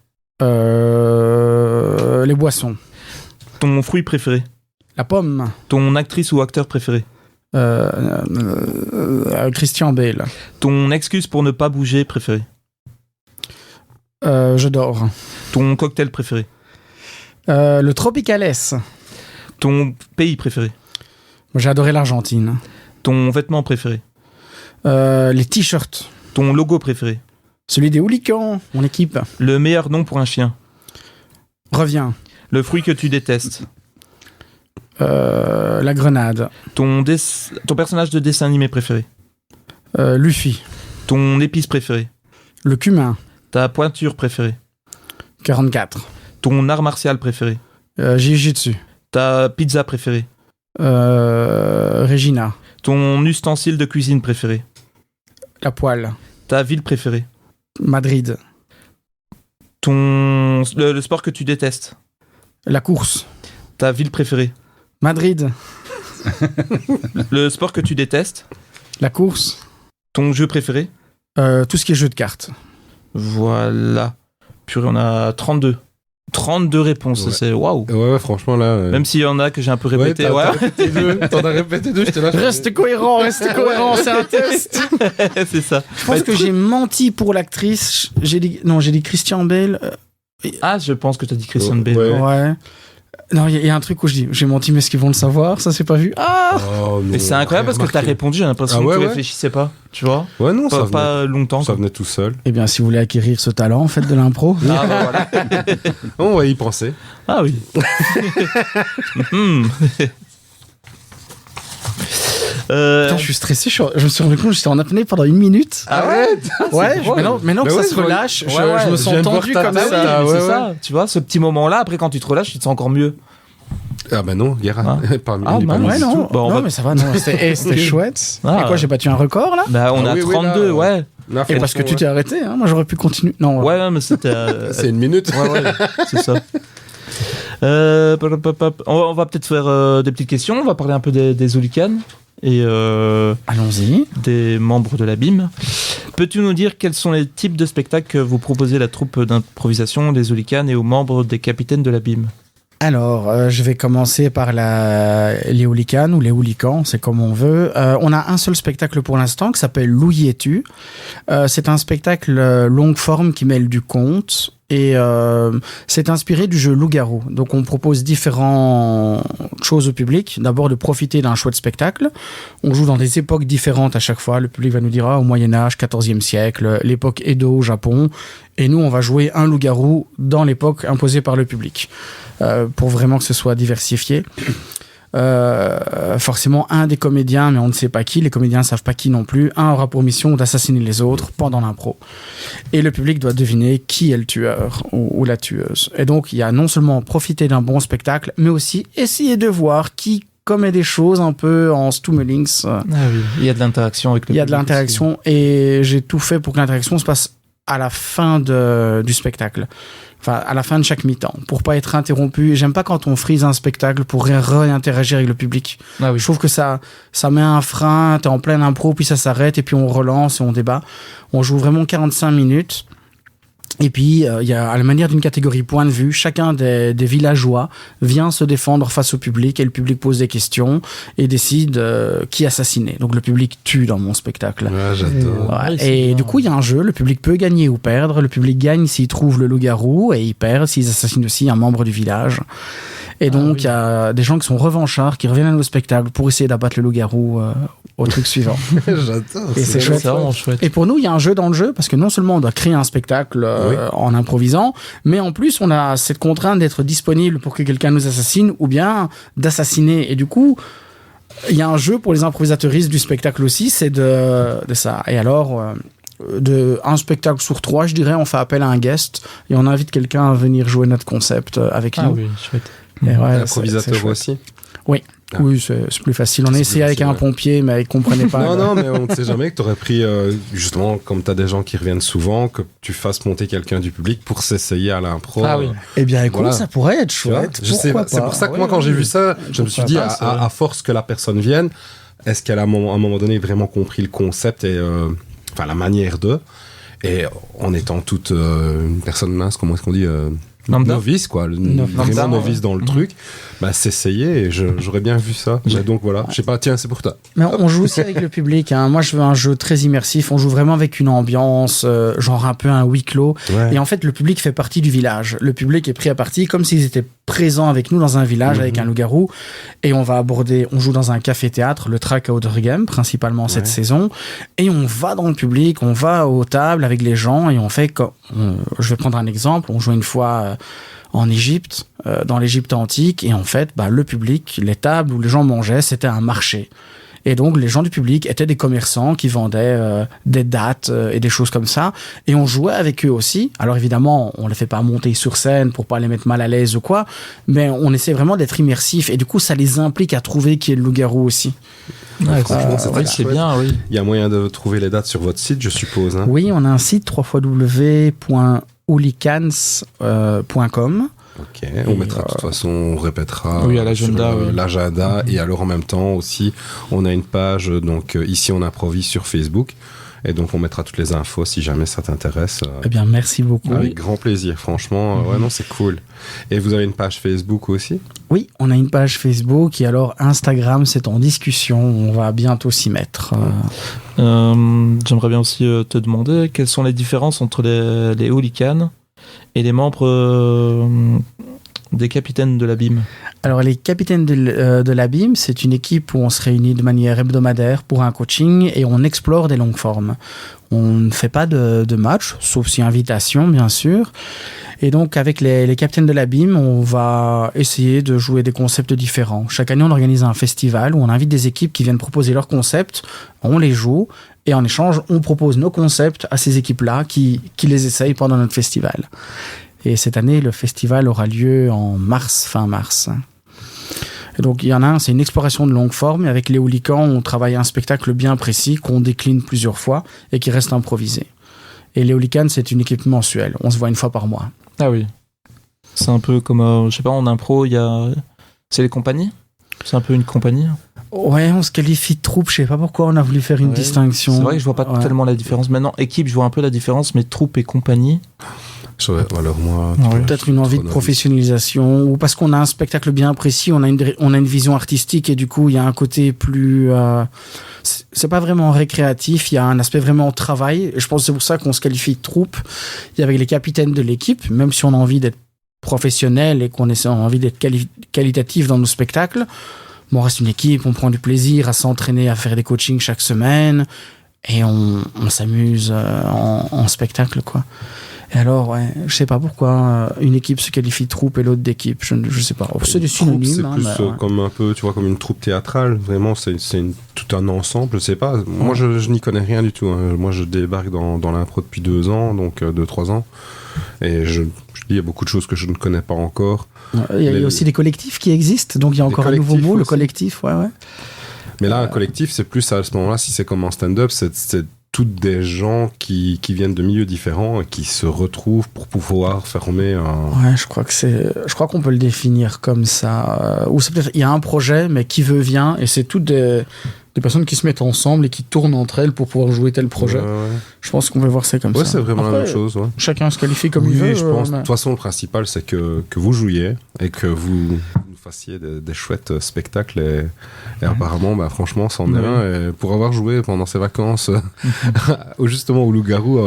Les boissons. Ton fruit préféré? La pomme. Ton actrice ou acteur préféré? Christian Bale. Ton excuse pour ne pas bouger préféré? Je dors. Ton cocktail préféré? Le Tropicales. Ton pays préféré? J'ai adoré l'Argentine. Ton vêtement préféré? Les t-shirts. Ton logo préféré? Celui des hooligans, mon équipe. Le meilleur nom pour un chien? Reviens. Le fruit que tu détestes? La grenade. Ton personnage de dessin animé préféré? Luffy. Ton épice préférée? Le cumin. Ta pointure préférée? 44. Ton art martial préféré? Jiu-jitsu. Ta pizza préférée? Regina. Ton ustensile de cuisine préféré? La poêle. Ta ville préférée? Madrid. Le sport que tu détestes? La course. Ta ville préférée? Madrid. Le sport que tu détestes? La course. Ton jeu préféré? Tout ce qui est jeu de cartes. Voilà. Purée, on a 32. 32 réponses, c'est waouh. Ouais, franchement, là. Même s'il y en a que j'ai un peu répété. T'en as répété deux, j'étais là. Reste cohérent, c'est un test. C'est ça. Je pense que j'ai menti pour l'actrice. J'ai dit Christian Bale. Ah, je pense que tu as dit Christian Bale. Ouais. Non, il y a un truc où j'ai menti, mais est-ce qu'ils vont le savoir? Ça, c'est pas vu. Ah! Mais c'est incroyable parce que t'as répondu, j'ai l'impression que tu réfléchissais pas, tu vois? Ouais, non, ça pas longtemps. Ça venait tout seul. Eh bien, si vous voulez acquérir ce talent, faites de l'impro. Ah, bah, voilà. On va y penser. Ah oui. Putain, je suis stressé, je me suis rendu compte que j'étais en apnée pendant 1 minute. Arrête! Ouais, maintenant que ça se relâche, je me sens tendu comme ça. C'est ça, tu vois, ce petit moment-là, après quand tu te relâches, tu te sens encore mieux. Ah bah non, Guérin. Non, mais ça va, non, c'était chouette. Et quoi, j'ai battu un record là? Bah on a 32, ouais. Là, et parce que tu t'es arrêté, hein, moi j'aurais pu continuer. Non. Ouais, mais c'était. C'est 1 minute. Ouais, c'est ça. On va peut-être faire des petites questions. On va parler un peu des hooligans et allons-y. Des membres de la BIM. Peux-tu nous dire quels sont les types de spectacles que vous proposez à la troupe d'improvisation des hooligans et aux membres des capitaines de la BIM? Alors, je vais commencer par les hooligans ou les hooligans, c'est comme on veut. On a un seul spectacle pour l'instant qui s'appelle Louis et tu. C'est un spectacle longue forme qui mêle du conte et c'est inspiré du jeu Loup-garou. Donc on propose différentes choses au public. D'abord de profiter d'un chouette spectacle. On joue dans des époques différentes à chaque fois. Le public va nous dire au Moyen-Âge, 14e siècle, l'époque Edo au Japon. Et nous, on va jouer un loup-garou dans l'époque imposée par le public. Pour vraiment que ce soit diversifié. Forcément, un des comédiens, mais on ne sait pas qui, les comédiens ne savent pas qui non plus, un aura pour mission d'assassiner les autres pendant l'impro. Et le public doit deviner qui est le tueur ou la tueuse. Et donc, il y a non seulement profiter d'un bon spectacle, mais aussi essayer de voir qui commet des choses un peu en stummelings. Ah oui, il y a de l'interaction avec le public. Il y a de l'interaction et j'ai tout fait pour que l'interaction se passe à la fin du spectacle. Enfin, à la fin de chaque mi-temps, pour pas être interrompu. J'aime pas quand on frise un spectacle pour réinteragir avec le public. Ah oui. Je trouve que ça met un frein, t'es en pleine impro, puis ça s'arrête, et puis on relance et on débat. On joue vraiment 45 minutes. Et puis, il y a, à la manière d'une catégorie point de vue, chacun des villageois vient se défendre face au public et le public pose des questions et décide qui assassiner. Donc, le public tue dans mon spectacle. Ouais, j'adore. Ouais. Et du coup, il y a un jeu, le public peut gagner ou perdre. Le public gagne s'il trouve le loup-garou et il perd s'ils assassinent aussi un membre du village. Et donc, il y a des gens qui sont revanchards, qui reviennent à nos spectacles pour essayer d'abattre le loup-garou au truc suivant. J'adore. Et c'est chouette. vraiment chouette. Et pour nous, il y a un jeu dans le jeu, parce que non seulement on doit créer un spectacle en improvisant, mais en plus, on a cette contrainte d'être disponible pour que quelqu'un nous assassine, ou bien d'assassiner. Et du coup, il y a un jeu pour les improvisateuristes du spectacle aussi, c'est de ça. Et alors... de un spectacle sur 3, je dirais, on fait appel à un guest et on invite quelqu'un à venir jouer notre concept avec nous. Ah oui, chouette. Et ouais, l'improvisateur aussi. Oui. Ah. Oui, c'est plus facile. On a essayé avec un pompier, mais il ne comprenait pas. Non, mais on ne sait jamais que tu aurais pris, justement, comme tu as des gens qui reviennent souvent, que tu fasses monter quelqu'un du public pour s'essayer à l'impro. Ah oui. Eh bien, écoute, ça pourrait être chouette. C'est pour ça que moi, quand j'ai vu ça, je me suis dit, à force que la personne vienne, est-ce qu'elle a à un moment donné vraiment compris le concept et la manière de, et en étant toute une personne mince, comment est-ce qu'on dit, novice, quoi, vraiment novice dans le truc, bah s'essayer, et j'aurais bien vu ça. Donc voilà, je sais pas, tiens, c'est pour toi. Mais on joue aussi avec le public, hein. Moi je veux un jeu très immersif, on joue vraiment avec une ambiance, genre un peu un huis clos, et en fait le public fait partie du village, le public est pris à partie comme s'ils étaient présents avec nous dans un village avec un loup-garou, et on joue dans un café-théâtre, le Track Oudergem, principalement cette saison, et on va dans le public, on va aux tables avec les gens, et on fait je vais prendre un exemple, on joue une fois en Égypte, dans l'Égypte antique, et en fait, le public, les tables où les gens mangeaient, c'était un marché. Et donc, les gens du public étaient des commerçants qui vendaient des dattes et des choses comme ça. Et on jouait avec eux aussi. Alors évidemment, on les fait pas monter sur scène pour pas les mettre mal à l'aise ou quoi, mais on essaie vraiment d'être immersif. Et du coup, ça les implique à trouver qui est le loup-garou aussi. Ouais, franchement, c'est bien, oui. Il y a moyen de trouver les dates sur votre site, je suppose. Hein. Oui, on a un site www.hooligans.com. Ok, on mettra de toute façon, on répétera l'agenda, l'agenda, et alors en même temps aussi, on a une page, donc ici on improvise sur Facebook, Et donc, on mettra toutes les infos si jamais ça t'intéresse. Eh bien, merci beaucoup. Avec grand plaisir, franchement. Ouais, non, c'est cool. Et vous avez une page Facebook aussi ? Oui, on a une page Facebook et alors Instagram, c'est en discussion. On va bientôt s'y mettre. J'aimerais bien aussi te demander quelles sont les différences entre les hooligans et les membres des capitaines de l'Abîme. Alors, les capitaines de l'Abîme, c'est une équipe où on se réunit de manière hebdomadaire pour un coaching et on explore des longues formes. On ne fait pas de match, sauf si invitation, bien sûr. Et donc, avec les capitaines de l'Abîme, on va essayer de jouer des concepts différents. Chaque année, on organise un festival où on invite des équipes qui viennent proposer leurs concepts, on les joue, et en échange, on propose nos concepts à ces équipes-là qui les essayent pendant notre festival. Et cette année, le festival aura lieu en fin mars. Et donc, il y en a un, c'est une exploration de longue forme. Et avec les hooligans, on travaille un spectacle bien précis qu'on décline plusieurs fois et qui reste improvisé. Et les hooligans, c'est une équipe mensuelle. On se voit une fois par mois. Ah oui. C'est un peu comme, je sais pas, en impro, c'est les compagnies ? C'est un peu une compagnie ? Ouais, on se qualifie de troupe. Je sais pas pourquoi on a voulu faire une distinction. C'est vrai que je vois pas tellement la différence. Maintenant, équipe, je vois un peu la différence, mais troupe et compagnie... Alors moi, peut-être une envie de professionnalisation ou parce qu'on a un spectacle bien précis, on a une vision artistique et du coup il y a un côté plus c'est pas vraiment récréatif, il y a un aspect vraiment travail et je pense que c'est pour ça qu'on se qualifie de troupe. Il y avait les capitaines de l'équipe, même si on a envie d'être professionnel et qu'on a envie d'être qualitatif dans nos spectacles, on reste une équipe, on prend du plaisir à s'entraîner, à faire des coachings chaque semaine et on s'amuse en spectacle quoi. Et alors, ouais, je sais pas pourquoi une équipe se qualifie de troupe et l'autre d'équipe. Je sais pas. C'est des synonymes. C'est plus comme un peu, tu vois, comme une troupe théâtrale. Vraiment, c'est tout un ensemble. Je sais pas. Moi, je n'y connais rien du tout. Hein. Moi, je débarque dans l'impro depuis 2 ans, donc 2-3 ans. Et je dis, il y a beaucoup de choses que je ne connais pas encore. Il y a aussi des collectifs qui existent. Donc, il y a encore un nouveau mot, le collectif. Ouais. Mais là, un collectif, c'est plus à ce moment-là, si c'est comme en stand-up, c'est toutes des gens qui viennent de milieux différents et qui se retrouvent pour pouvoir former un... Ouais, je crois qu'on peut le définir comme ça. Ou c'est peut-être, il y a un projet, mais qui veut vient, et c'est toutes des personnes qui se mettent ensemble et qui tournent entre elles pour pouvoir jouer tel projet. Je pense qu'on peut voir ça comme ça. Ouais, c'est vraiment la même chose. Ouais. Chacun se qualifie comme il veut. Je pense. De toute façon, le principal, c'est que vous jouiez et que vous fassiez des chouettes spectacles. Et apparemment, franchement, c'en est un. Et pour avoir joué pendant ces vacances, justement au Loup-Garou,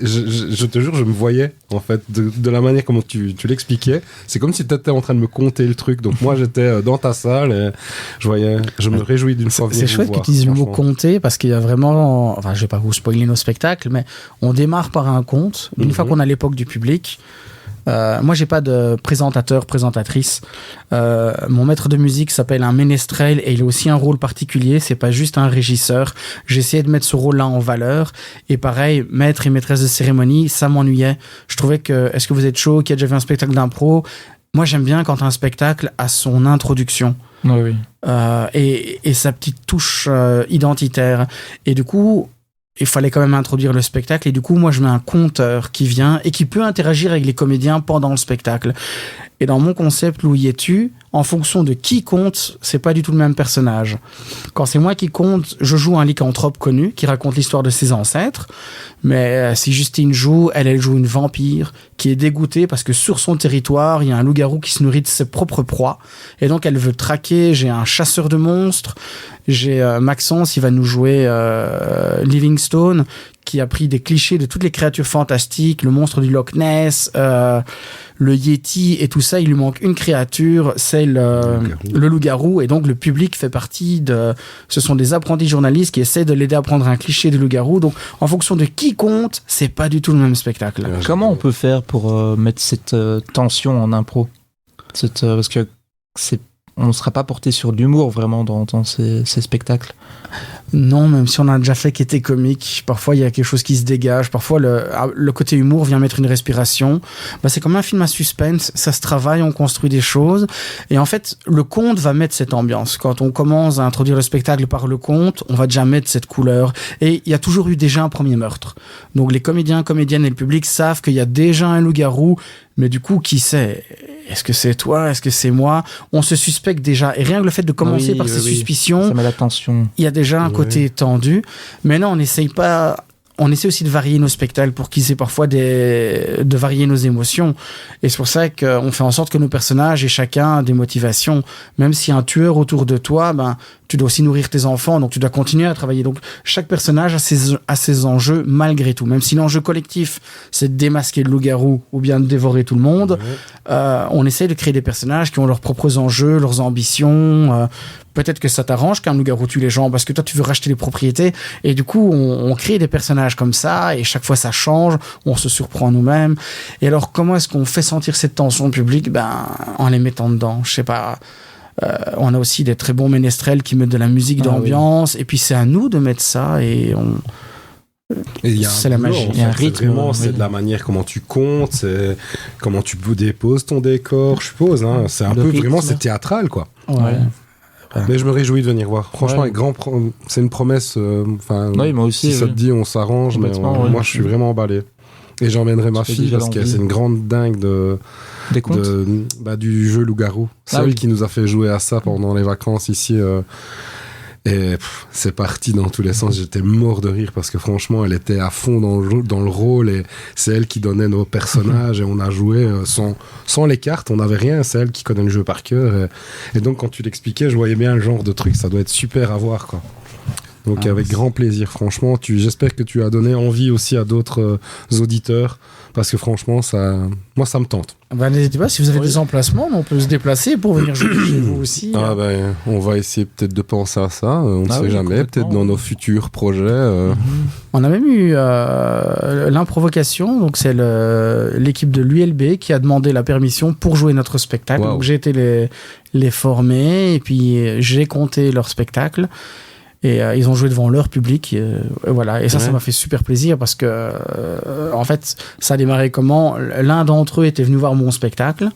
je te jure, je me voyais, en fait, de la manière comment tu l'expliquais. C'est comme si tu étais en train de me conter le truc. Donc moi, j'étais dans ta salle et je me réjouis d'une fois venir vous voir. C'est chouette qu'ils utilisent le mot compter parce qu'il y a vraiment... Enfin, je vais pas vous spoiler nos spectacles, mais on démarre par un conte. Une fois qu'on a l'époque du public... moi, j'ai pas de présentatrice. Mon maître de musique s'appelle un ménestrel et il a aussi un rôle particulier. C'est pas juste un régisseur. J'ai essayé de mettre ce rôle-là en valeur. Et pareil, maître et maîtresse de cérémonie, ça m'ennuyait. Je trouvais que, est-ce que vous êtes chaud, qui a déjà vu un spectacle d'impro? Moi, j'aime bien quand un spectacle a son introduction. Oui. Et sa petite touche identitaire. Et du coup, il fallait quand même introduire le spectacle. Et du coup, moi, je mets un conteur qui vient et qui peut interagir avec les comédiens pendant le spectacle. Et dans mon concept, Loup y es-tu, en fonction de qui compte, c'est pas du tout le même personnage. Quand c'est moi qui compte, je joue un lycanthrope connu qui raconte l'histoire de ses ancêtres. Mais si Justine joue, elle joue une vampire qui est dégoûtée parce que sur son territoire, il y a un loup-garou qui se nourrit de ses propres proies. Et donc, elle veut traquer. J'ai un chasseur de monstres. J'ai Maxence, il va nous jouer Livingstone, qui a pris des clichés de toutes les créatures fantastiques, le monstre du Loch Ness, le Yeti et tout ça. Il lui manque une créature, c'est le loup-garou. Et donc, le public fait partie de... Ce sont des apprentis journalistes qui essaient de l'aider à prendre un cliché du loup-garou. Donc, en fonction de qui compte, c'est pas du tout le même spectacle. Comment on peut faire pour mettre cette tension en impro parce que on ne sera pas porté sur l'humour vraiment dans ces spectacles. Non, même si on a déjà fait qui était comique, parfois il y a quelque chose qui se dégage, parfois le côté humour vient mettre une respiration. C'est comme un film à suspense, ça se travaille, on construit des choses, et en fait le conte va mettre cette ambiance. Quand on commence à introduire le spectacle par le conte, on va déjà mettre cette couleur, et il y a toujours eu déjà un premier meurtre. Donc les comédiens, comédiennes et le public savent qu'il y a déjà un loup-garou, mais du coup, qui sait? est-ce que c'est toi, est-ce que c'est moi? On se suspecte déjà. Et rien que le fait de commencer par ces suspicions, ça met la tension. Il y a déjà un côté tendu. Mais non, on essaye pas. On essaie aussi de varier nos spectacles pour qu'ils aient parfois de varier nos émotions. Et c'est pour ça qu'on fait en sorte que nos personnages aient chacun des motivations. Même s'il y a un tueur autour de toi, ben, tu dois aussi nourrir tes enfants, donc tu dois continuer à travailler. Donc chaque personnage a ses enjeux malgré tout. Même si l'enjeu collectif, c'est de démasquer le loup-garou ou bien de dévorer tout le monde, on essaie de créer des personnages qui ont leurs propres enjeux, leurs ambitions. Peut-être que ça t'arrange qu'un loup-garou tue les gens parce que toi tu veux racheter les propriétés, et du coup on crée des personnages comme ça, et chaque fois ça change, on se surprend nous-mêmes. Et alors comment est-ce qu'on fait sentir cette tension publique? Ben, en les mettant dedans, je sais pas. On a aussi des très bons ménestrels qui mettent de la musique d'ambiance, et puis c'est à nous de mettre ça, et c'est la magie. Il y a un rythme. C'est de la manière comment tu comptes, c'est comment tu déposes ton décor, je suppose. Hein. C'est un peu vraiment, c'est théâtral, quoi. Ouais. Mais je me réjouis de venir voir. Franchement, c'est une promesse. Oui, moi aussi. Si ça te dit, on s'arrange. Mais moi, je suis vraiment emballé. Et j'emmènerai ma fille parce que c'est une grande dingue du jeu Loup-garou. C'est elle qui nous a fait jouer à ça pendant les vacances ici. Et c'est parti dans tous les sens. J'étais mort de rire parce que franchement, elle était à fond dans le rôle, et c'est elle qui donnait nos personnages, et on a joué sans les cartes, on n'avait rien. C'est elle qui connaît le jeu par cœur. Et donc, quand tu l'expliquais, je voyais bien le genre de truc. Ça doit être super à voir, quoi. Donc, avec grand plaisir, franchement. J'espère que tu as donné envie aussi à d'autres auditeurs, parce que franchement, moi, ça me tente. Ben, n'hésitez pas, si vous avez des emplacements, on peut se déplacer pour venir jouer chez vous aussi. On va essayer peut-être de penser à ça, on ne sait jamais, peut-être dans nos futurs projets. On a même eu l'improvocation, donc c'est l'équipe de l'ULB qui a demandé la permission pour jouer notre spectacle. Wow. Donc j'ai été les former, et puis j'ai compté leur spectacle. Et ils ont joué devant leur public, voilà. Et ça m'a fait super plaisir parce que, en fait, ça a démarré comment? L'un d'entre eux était venu voir mon spectacle,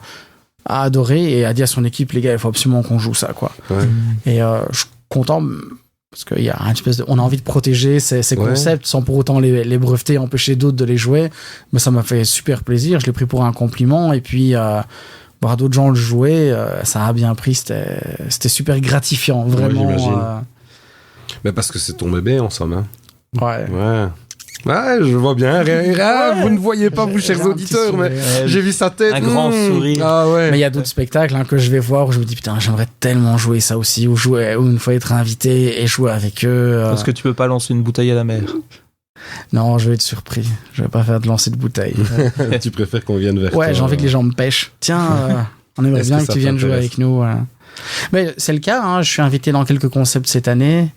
a adoré et a dit à son équipe, les gars, il faut absolument qu'on joue ça, quoi. Ouais. Et je suis content parce qu'il y a une espèce on a envie de protéger ces concepts sans pour autant les breveter, empêcher d'autres de les jouer. Mais ça m'a fait super plaisir. Je l'ai pris pour un compliment, et puis voir d'autres gens le jouer, ça a bien pris. C'était super gratifiant, vraiment. Ouais, j'imagine. Mais parce que c'est ton bébé, en somme. Hein. Ouais, je vois bien. Vous ne voyez pas, vous, chers auditeurs, mais j'ai vu sa tête. Un grand sourire. Ah, ouais. Mais il y a d'autres spectacles que je vais voir où je me dis, putain, j'aimerais tellement jouer ça aussi, ou une fois être invité et jouer avec eux. Parce que tu peux pas lancer une bouteille à la mer. Non, je vais être surpris. Je vais pas faire de lancer de bouteille. Tu préfères qu'on vienne vers toi? Ouais, j'ai envie que les gens me pêchent. Tiens, on aimerait bien que tu viennes jouer avec nous. Mais c'est le cas, hein. Je suis invité dans quelques concepts cette année.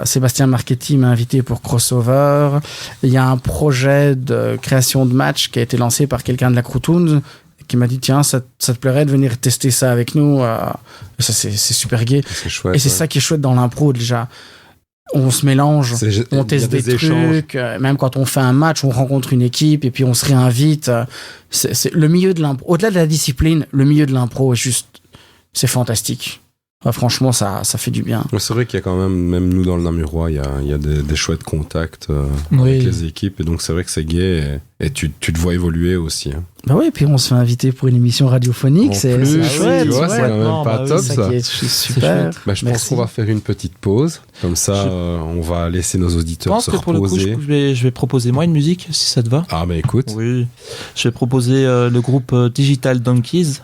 Sébastien Marchetti m'a invité pour Crossover. Il y a un projet de création de match qui a été lancé par quelqu'un de la Croutoun qui m'a dit, tiens, ça te plairait de venir tester ça avec nous. Ça, c'est super gai. C'est chouette, et c'est ça qui est chouette dans l'impro, déjà. On se mélange, on teste des trucs, même quand on fait un match, on rencontre une équipe et puis on se réinvite. C'est le milieu de l'impro. Au-delà de la discipline, le milieu de l'impro est juste, c'est fantastique. Franchement, ça fait du bien. C'est vrai qu'il y a quand même nous dans le Namurois, il y a des chouettes contacts avec les équipes, et donc c'est vrai que c'est gai, et tu te vois évoluer aussi. Hein. Bah oui, et puis on se fait inviter pour une émission radiophonique, c'est chouette. Tu vois, c'est quand même pas top, ça. C'est super. Je pense qu'on va faire une petite pause, comme ça on va laisser nos auditeurs se reposer. Pour le coup, je vais proposer moi une musique, si ça te va. Ah, mais écoute. Oui, je vais proposer le groupe Digital Donkeys.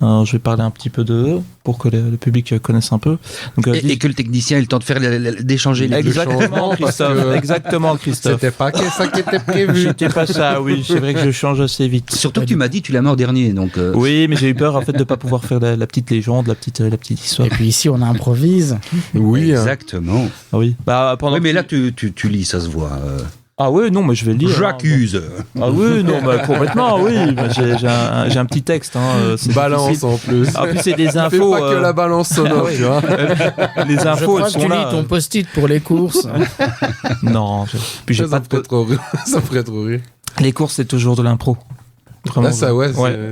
Je vais parler un petit peu d'eux pour que le public connaisse un peu. Donc, et que le technicien ait le temps de faire d'échanger les Exactement, Christophe. Exactement, Christophe. C'était pas ça qui était prévu. C'était pas ça, oui. C'est vrai que je change assez vite. Surtout que tu m'as dit tu l'as mort dernier, donc. Oui, mais j'ai eu peur en fait de pas pouvoir faire la petite légende, la petite histoire. Et puis ici on improvise. Oui, exactement. Oui. Oui, mais là tu lis, ça se voit. Ah oui, non, mais je vais le lire. J'accuse. Ah oui, non, mais complètement, oui. J'ai un petit texte. Balance en plus. Ah, puis c'est des infos. Fais pas que la balance sonore, tu vois. Les infos, elles sont tu là. lis ton post-it pour les courses. Non. Puis j'ai pas ça ferait trop rire. Les courses, c'est toujours de l'impro. Vraiment, ça,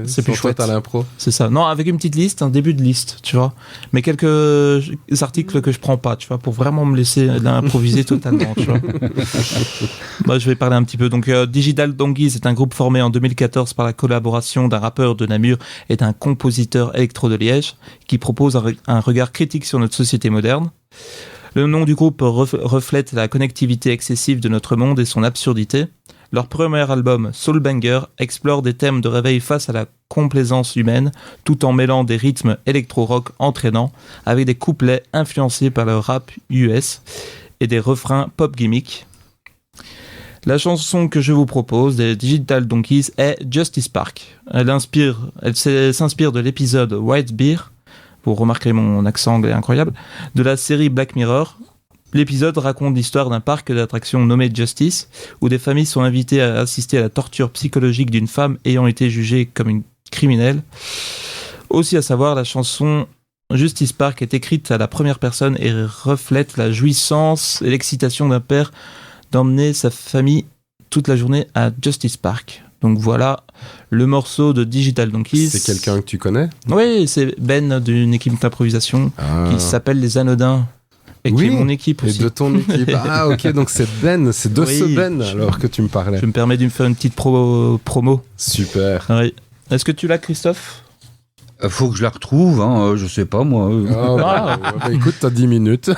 c'est plus chouette à l'impro. C'est ça. Non, avec une petite liste, un début de liste, tu vois. Mais quelques articles que je prends pas, tu vois, pour vraiment me laisser l'improviser totalement, tu vois. Moi, je vais parler un petit peu. Donc, Digital Donkeys est un groupe formé en 2014 par la collaboration d'un rappeur de Namur et d'un compositeur électro de Liège qui propose un regard critique sur notre société moderne. Le nom du groupe reflète la connectivité excessive de notre monde et son absurdité. Leur premier album, Soulbanger, explore des thèmes de réveil face à la complaisance humaine, tout en mêlant des rythmes électro-rock entraînants, avec des couplets influencés par le rap US et des refrains pop gimmick. La chanson que je vous propose des Digital Donkeys est Justice Park. Elle s'inspire de l'épisode White Bear, vous remarquerez mon accent anglais incroyable, de la série Black Mirror. L'épisode raconte l'histoire d'un parc d'attractions nommé Justice, où des familles sont invitées à assister à la torture psychologique d'une femme ayant été jugée comme une criminelle. Aussi à savoir, la chanson Justice Park est écrite à la première personne et reflète la jouissance et l'excitation d'un père d'emmener sa famille toute la journée à Justice Park. Donc voilà le morceau de Digital Donkeys. C'est quelqu'un que tu connais ? Oui, c'est Ben d'une équipe d'improvisation qui s'appelle Les Anodins. Et qui est mon équipe aussi. Et de ton équipe. Ah ok, donc c'est Ben, c'est de ce Ben alors que tu me parlais. Je me permets de me faire une petite promo. Super. Oui. Est-ce que tu l'as, Christophe ? Faut que je la retrouve, hein, je sais pas moi. Écoute, t'as 10 minutes.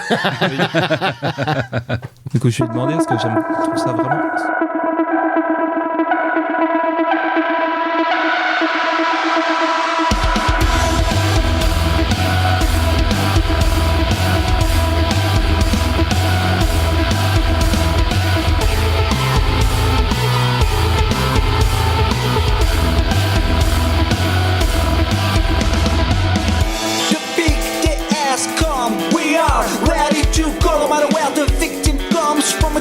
Du coup, je lui ai demandé parce que je trouve ça vraiment...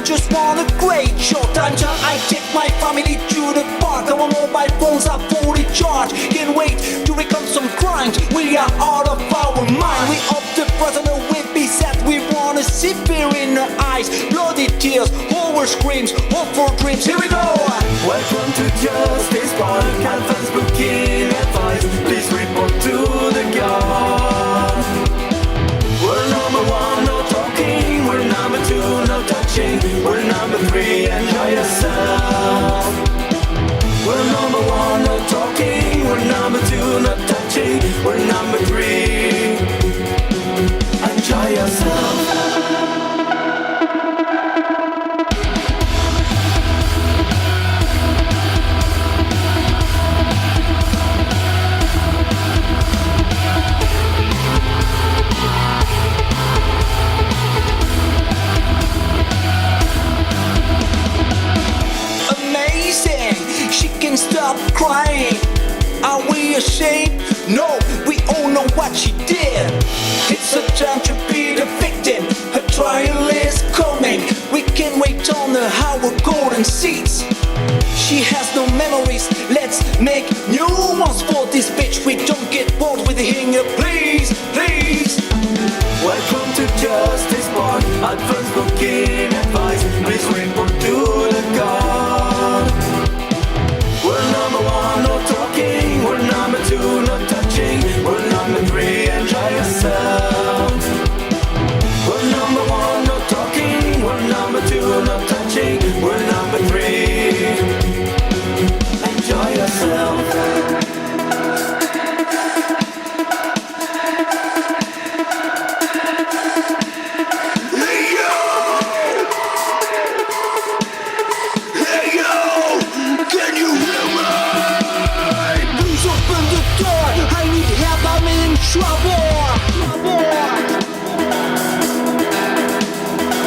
Just want a great short time till I take my family to the park. Our mobile phones are fully charged. Can't wait to recover some crimes. We are out of our mind. We up the prisoner with beset. We wanna see fear in our eyes. Bloody tears, horror screams, hope for dreams. Here we go. Welcome to Justice Park. Advance booking advice. Please report to the guard. We're number one, no talking. We're number two, no touching. We're number three, enjoy yourself. We're number one, no talking. We're number two, no touching. We're number three, enjoy yourself. Stop crying. Are we ashamed? No, we all know what she did. It's a time to be the victim. Her trial is coming. We can wait on her our golden seats. She has no memories. Let's make new ones for this bitch. We don't get bored with hearing her, please, please. Welcome to Justice Park. Advance booking advice. Please report to the guard. We're number one, no talking. We're number two, no touching. We're number three, enjoy yourself. We're number one, no talking. We're number two, no touching. We're number three, enjoy yourself.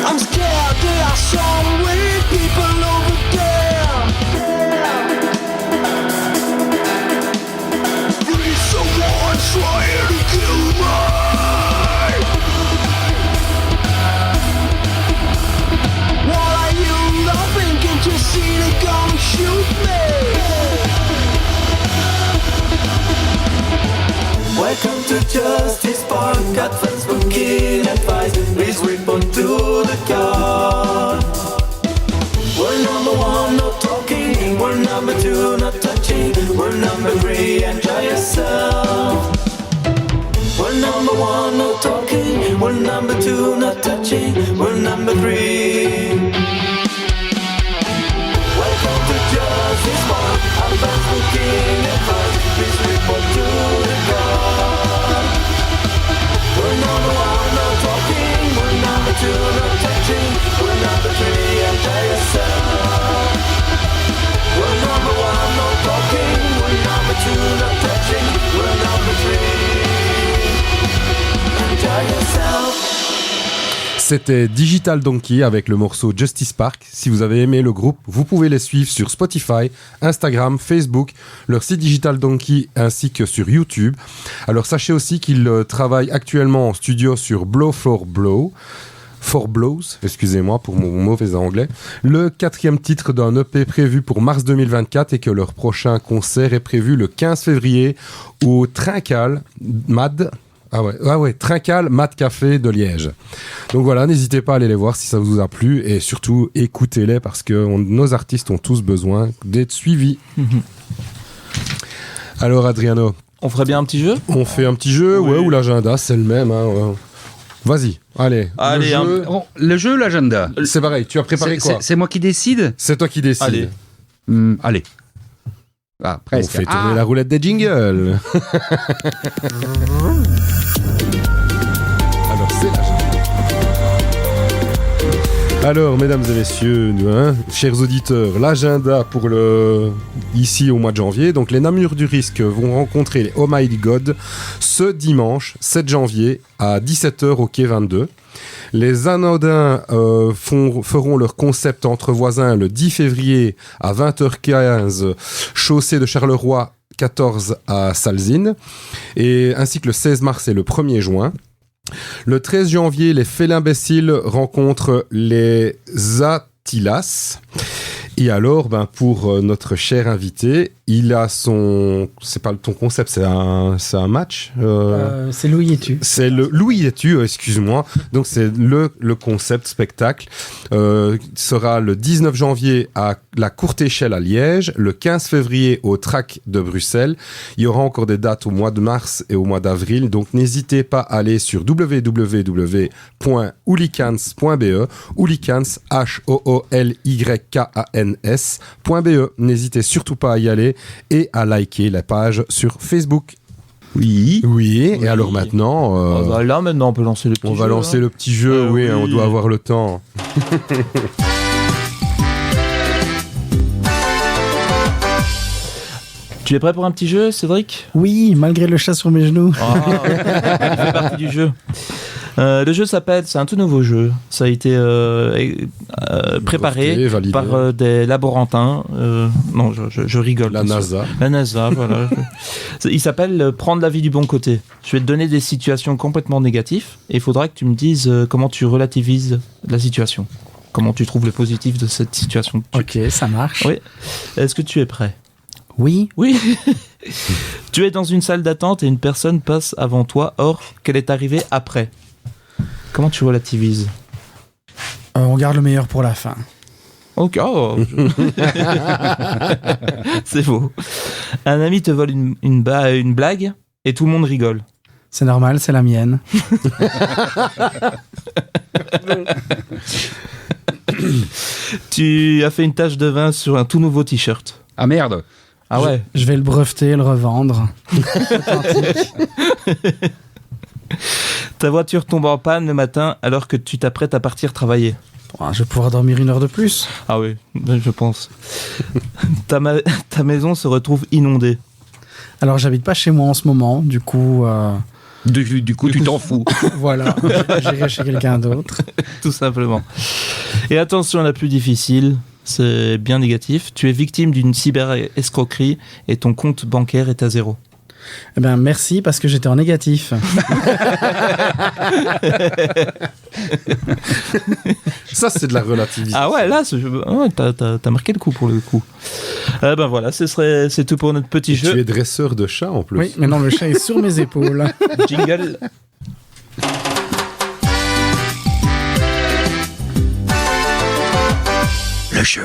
I'm scared there are some weird people over there. There's someone trying to kill me. What are you laughing? Can't you see they gonna shoot me? Welcome to Justice Park. Advance booking advice. Please report to the guard. We're number one, no talking. We're number two, not touching. We're number 3, enjoy yourself. We're number 1, no talking. We're number 2, not touching. We're number 3. Welcome to Jersey Sport. Advance booking advice. Please report to the guard. We're number 1, no talking. We're number 2, not touching. We're number 3, enjoy yourself. We're number 1, no talking. We're number 2, not touching. We're number 3, enjoy yourself. C'était Digital Donkey avec le morceau Justice Park. Si vous avez aimé le groupe, vous pouvez les suivre sur Spotify, Instagram, Facebook, leur site Digital Donkey ainsi que sur YouTube. Alors sachez aussi qu'ils travaillent actuellement en studio sur Blow for Blows, excusez-moi pour mon mauvais anglais, le 4e titre d'un EP prévu pour mars 2024 et que leur prochain concert est prévu le 15 février au Trincal Mad Café de Liège. Donc voilà, n'hésitez pas à aller les voir si ça vous a plu et surtout écoutez-les parce que nos artistes ont tous besoin d'être suivis. Alors Adriano, on ferait bien un petit jeu ? On fait un petit jeu, oui. Ouais, ou l'agenda, c'est le même. Hein, ouais. Vas-y, allez. Le jeu, l'agenda. C'est pareil, tu as préparé quoi ? C'est moi qui décide ? C'est toi qui décides. Allez. Allez. Ah, presque. On fait tourner la roulette des jingles. Alors, c'est l'agenda. Alors, mesdames et messieurs, chers auditeurs, l'agenda pour ici au mois de janvier. Donc, les Namur du Risque vont rencontrer les Oh My God ce dimanche 7 janvier à 17h au quai 22. Les Anodins feront leur concept entre voisins le 10 février à 20h15, chaussée de Charleroi 14 à Salzine, et ainsi que le 16 mars et le 1er juin. Le 13 janvier, les Félimbéciles rencontrent les Attilas. Et alors, pour notre cher invité, il a son... C'est pas ton concept, c'est un match c'est Louis et tu. C'est le Louis et tu, excuse-moi. Donc, c'est le concept spectacle. Sera le 19 janvier à la Courte Échelle à Liège, le 15 février au TRAC de Bruxelles. Il y aura encore des dates au mois de mars et au mois d'avril. Donc, n'hésitez pas à aller sur www.hooligans.be, hooligans, HOOLYKANS.be. N'hésitez surtout pas à y aller et à liker la page sur Facebook. Oui. Et alors maintenant... maintenant, on peut lancer le petit jeu. On va lancer le petit jeu, oui. On doit avoir le temps. Tu es prêt pour un petit jeu, Cédric ? Oui, malgré le chat sur mes genoux. Il fait partie du jeu. Le jeu s'appelle, c'est un tout nouveau jeu. Ça a été préparé par des laborantins. Non, je rigole. La NASA. La NASA, voilà. Il s'appelle Prendre la vie du bon côté. Je vais te donner des situations complètement négatives et il faudra que tu me dises comment tu relativises la situation. Comment tu trouves le positif de cette situation. Ok, ça marche. Oui. Est-ce que tu es prêt ? Oui. Tu es dans une salle d'attente et une personne passe avant toi, or qu'elle est arrivée après. Comment tu relativises ? On garde le meilleur pour la fin. Ok. C'est beau. Un ami te vole une blague et tout le monde rigole. C'est normal, c'est la mienne. Tu as fait une tache de vin sur un tout nouveau t-shirt. Ah merde. Ah ouais. Je vais le breveter et le revendre. Ta voiture tombe en panne le matin alors que tu t'apprêtes à partir travailler. Je vais pouvoir dormir 1 heure de plus. Ah oui, je pense. Ta maison se retrouve inondée. Alors, j'habite pas chez moi en ce moment, du coup... Du coup, tu t'en fous. Voilà, j'irai chez quelqu'un d'autre. Tout simplement. Et attention, la plus difficile, c'est bien négatif. Tu es victime d'une cyber-escroquerie et ton compte bancaire est à 0. Eh ben, merci, parce que j'étais en négatif. Ça, c'est de la relativité. Ah ouais, là, t'as marqué le coup pour le coup. Ben voilà, c'est tout pour notre petit jeu. Tu es dresseur de chat en plus. Oui, mais non, le chat est sur mes épaules. Jingle. Le jeu.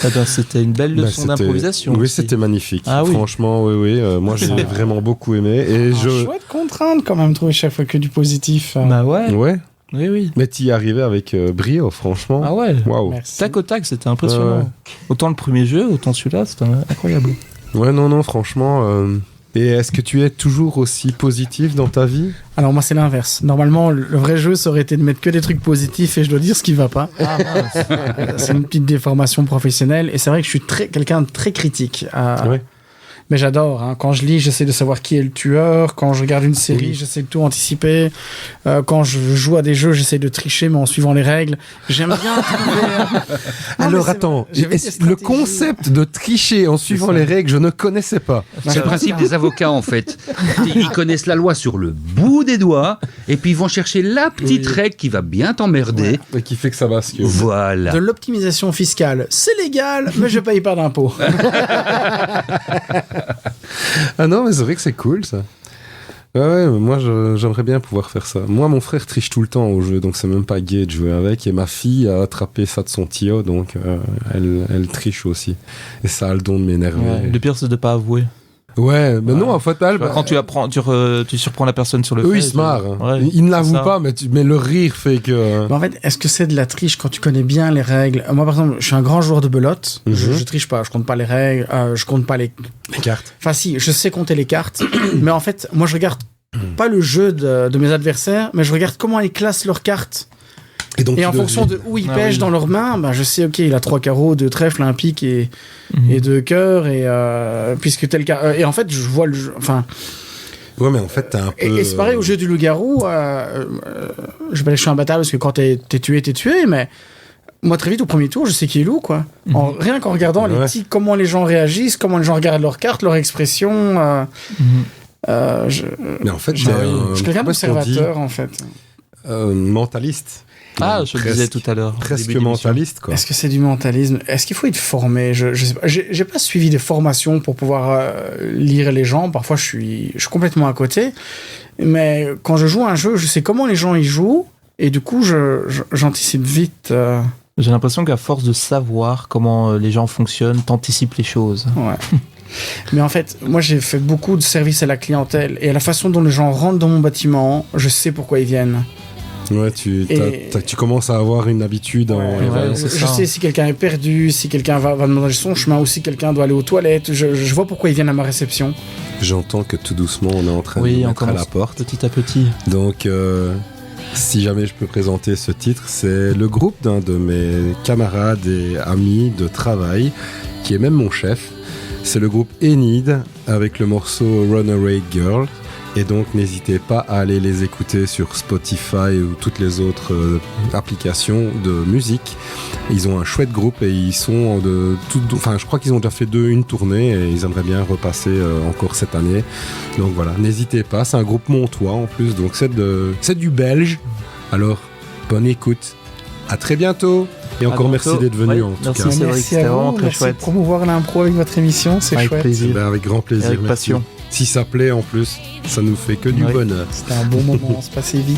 Ah ben, c'était une belle leçon d'improvisation. Oui, aussi. c'était magnifique. Ah, oui. Franchement, oui. Moi, j'ai vraiment beaucoup aimé. Et Chouette contrainte quand même, trouver chaque fois que du positif. Bah ouais. Ouais. Oui. Mais t'y arrivais avec brio, franchement. Ah ouais. Waouh. Merci. Tac au tac, c'était impressionnant. Ouais. Autant le premier jeu, autant celui-là, c'était incroyable. Ouais, non, franchement. Et est-ce que tu es toujours aussi positif dans ta vie? Alors moi c'est l'inverse. Normalement le vrai jeu ça aurait été de mettre que des trucs positifs et je dois dire ce qui va pas. Ah mince. C'est une petite déformation professionnelle et c'est vrai que je suis quelqu'un de très critique. Ouais. Mais j'adore. Hein. Quand je lis, j'essaie de savoir qui est le tueur. Quand je regarde une série, j'essaie de tout anticiper. Quand je joue à des jeux, j'essaie de tricher, mais en suivant les règles. J'aime bien trouver... Alors attends, le concept de tricher en suivant les règles, je ne connaissais pas. C'est le principe des avocats en fait. Ils connaissent la loi sur le bout des doigts et puis ils vont chercher la petite règle qui va bien t'emmerder. Et qui fait que ça bascule. Voilà. De l'optimisation fiscale, c'est légal, mais je paye pas d'impôts. Ah non, mais c'est vrai que c'est cool ça. Ouais, moi j'aimerais bien pouvoir faire ça. Moi, mon frère triche tout le temps au jeu, donc c'est même pas gai de jouer avec. Et ma fille a attrapé ça de son tio, donc elle triche aussi. Et ça a le don de m'énerver. Ouais, le pire, c'est de pas avouer. Ouais, mais non, en fait, Quand tu apprends, tu surprends la personne sur le eux, fait. ils se marrent. Ouais, ils ne l'avouent c'est ça. pas, mais le rire fait que... Mais en fait, est-ce que c'est de la triche quand tu connais bien les règles? Moi, par exemple, je suis un grand joueur de belote. Je triche pas. Je compte pas les règles. Je compte pas les cartes. Enfin, si, je sais compter les cartes. Mais en fait, moi, je regarde pas le jeu de mes adversaires, mais je regarde comment ils classent leurs cartes. donc, Et en fonction de où ils pêchent dans leurs mains, bah, je sais, ok, il a 3 carreaux, 2 trèfles, un pique et 2 cœurs. Et puisque tel cas. Et en fait, je vois le jeu. Enfin. Ouais, mais en fait, t'as un peu... Et c'est pareil au jeu du loup-garou. Je vais aller chez un bâtard parce que quand t'es tué, t'es tué, mais. Moi, très vite, au premier tour, je sais qui est loup, quoi. Rien qu'en regardant les petits, comment les gens réagissent, comment les gens regardent leurs cartes, leurs expressions. Mais en fait, je suis quelqu'un d'observateur, en fait. Mentaliste. Ah, je le disais tout à l'heure. Presque mentaliste, quoi. Est-ce que c'est du mentalisme? Est-ce qu'il faut être formé? Je sais pas. J'ai pas suivi des formations pour pouvoir lire les gens. Parfois, je suis complètement à côté. Mais quand je joue à un jeu, je sais comment les gens y jouent. Et du coup, j'anticipe vite. J'ai l'impression qu'à force de savoir comment les gens fonctionnent, t'anticipes les choses. Ouais. Mais en fait, moi, j'ai fait beaucoup de services à la clientèle. Et à la façon dont les gens rentrent dans mon bâtiment, je sais pourquoi ils viennent. Ouais, tu commences à avoir une habitude. Je sais si quelqu'un est perdu, si quelqu'un va demander son chemin, ou si quelqu'un doit aller aux toilettes. Je vois pourquoi ils viennent à ma réception. J'entends que tout doucement, on est en train de mettre à la porte. Petit à petit. Donc, si jamais je peux présenter ce titre, c'est le groupe d'un de mes camarades et amis de travail, qui est même mon chef. C'est le groupe Enid, avec le morceau Runaway Girl. Et donc, n'hésitez pas à aller les écouter sur Spotify ou toutes les autres applications de musique. Ils ont un chouette groupe et ils sont enfin, je crois qu'ils ont déjà fait une tournée et ils aimeraient bien repasser encore cette année. Donc voilà, n'hésitez pas. C'est un groupe montois en plus, donc c'est du belge. Alors, bonne écoute. À très bientôt. Et encore merci d'être venu en tout cas. Merci à vous. Merci de promouvoir l'impro avec votre émission, c'est chouette. Plaisir. Avec grand plaisir. Avec passion. Si ça plaît en plus, ça nous fait que du bonheur. C'était un bon moment, c'est passé vite.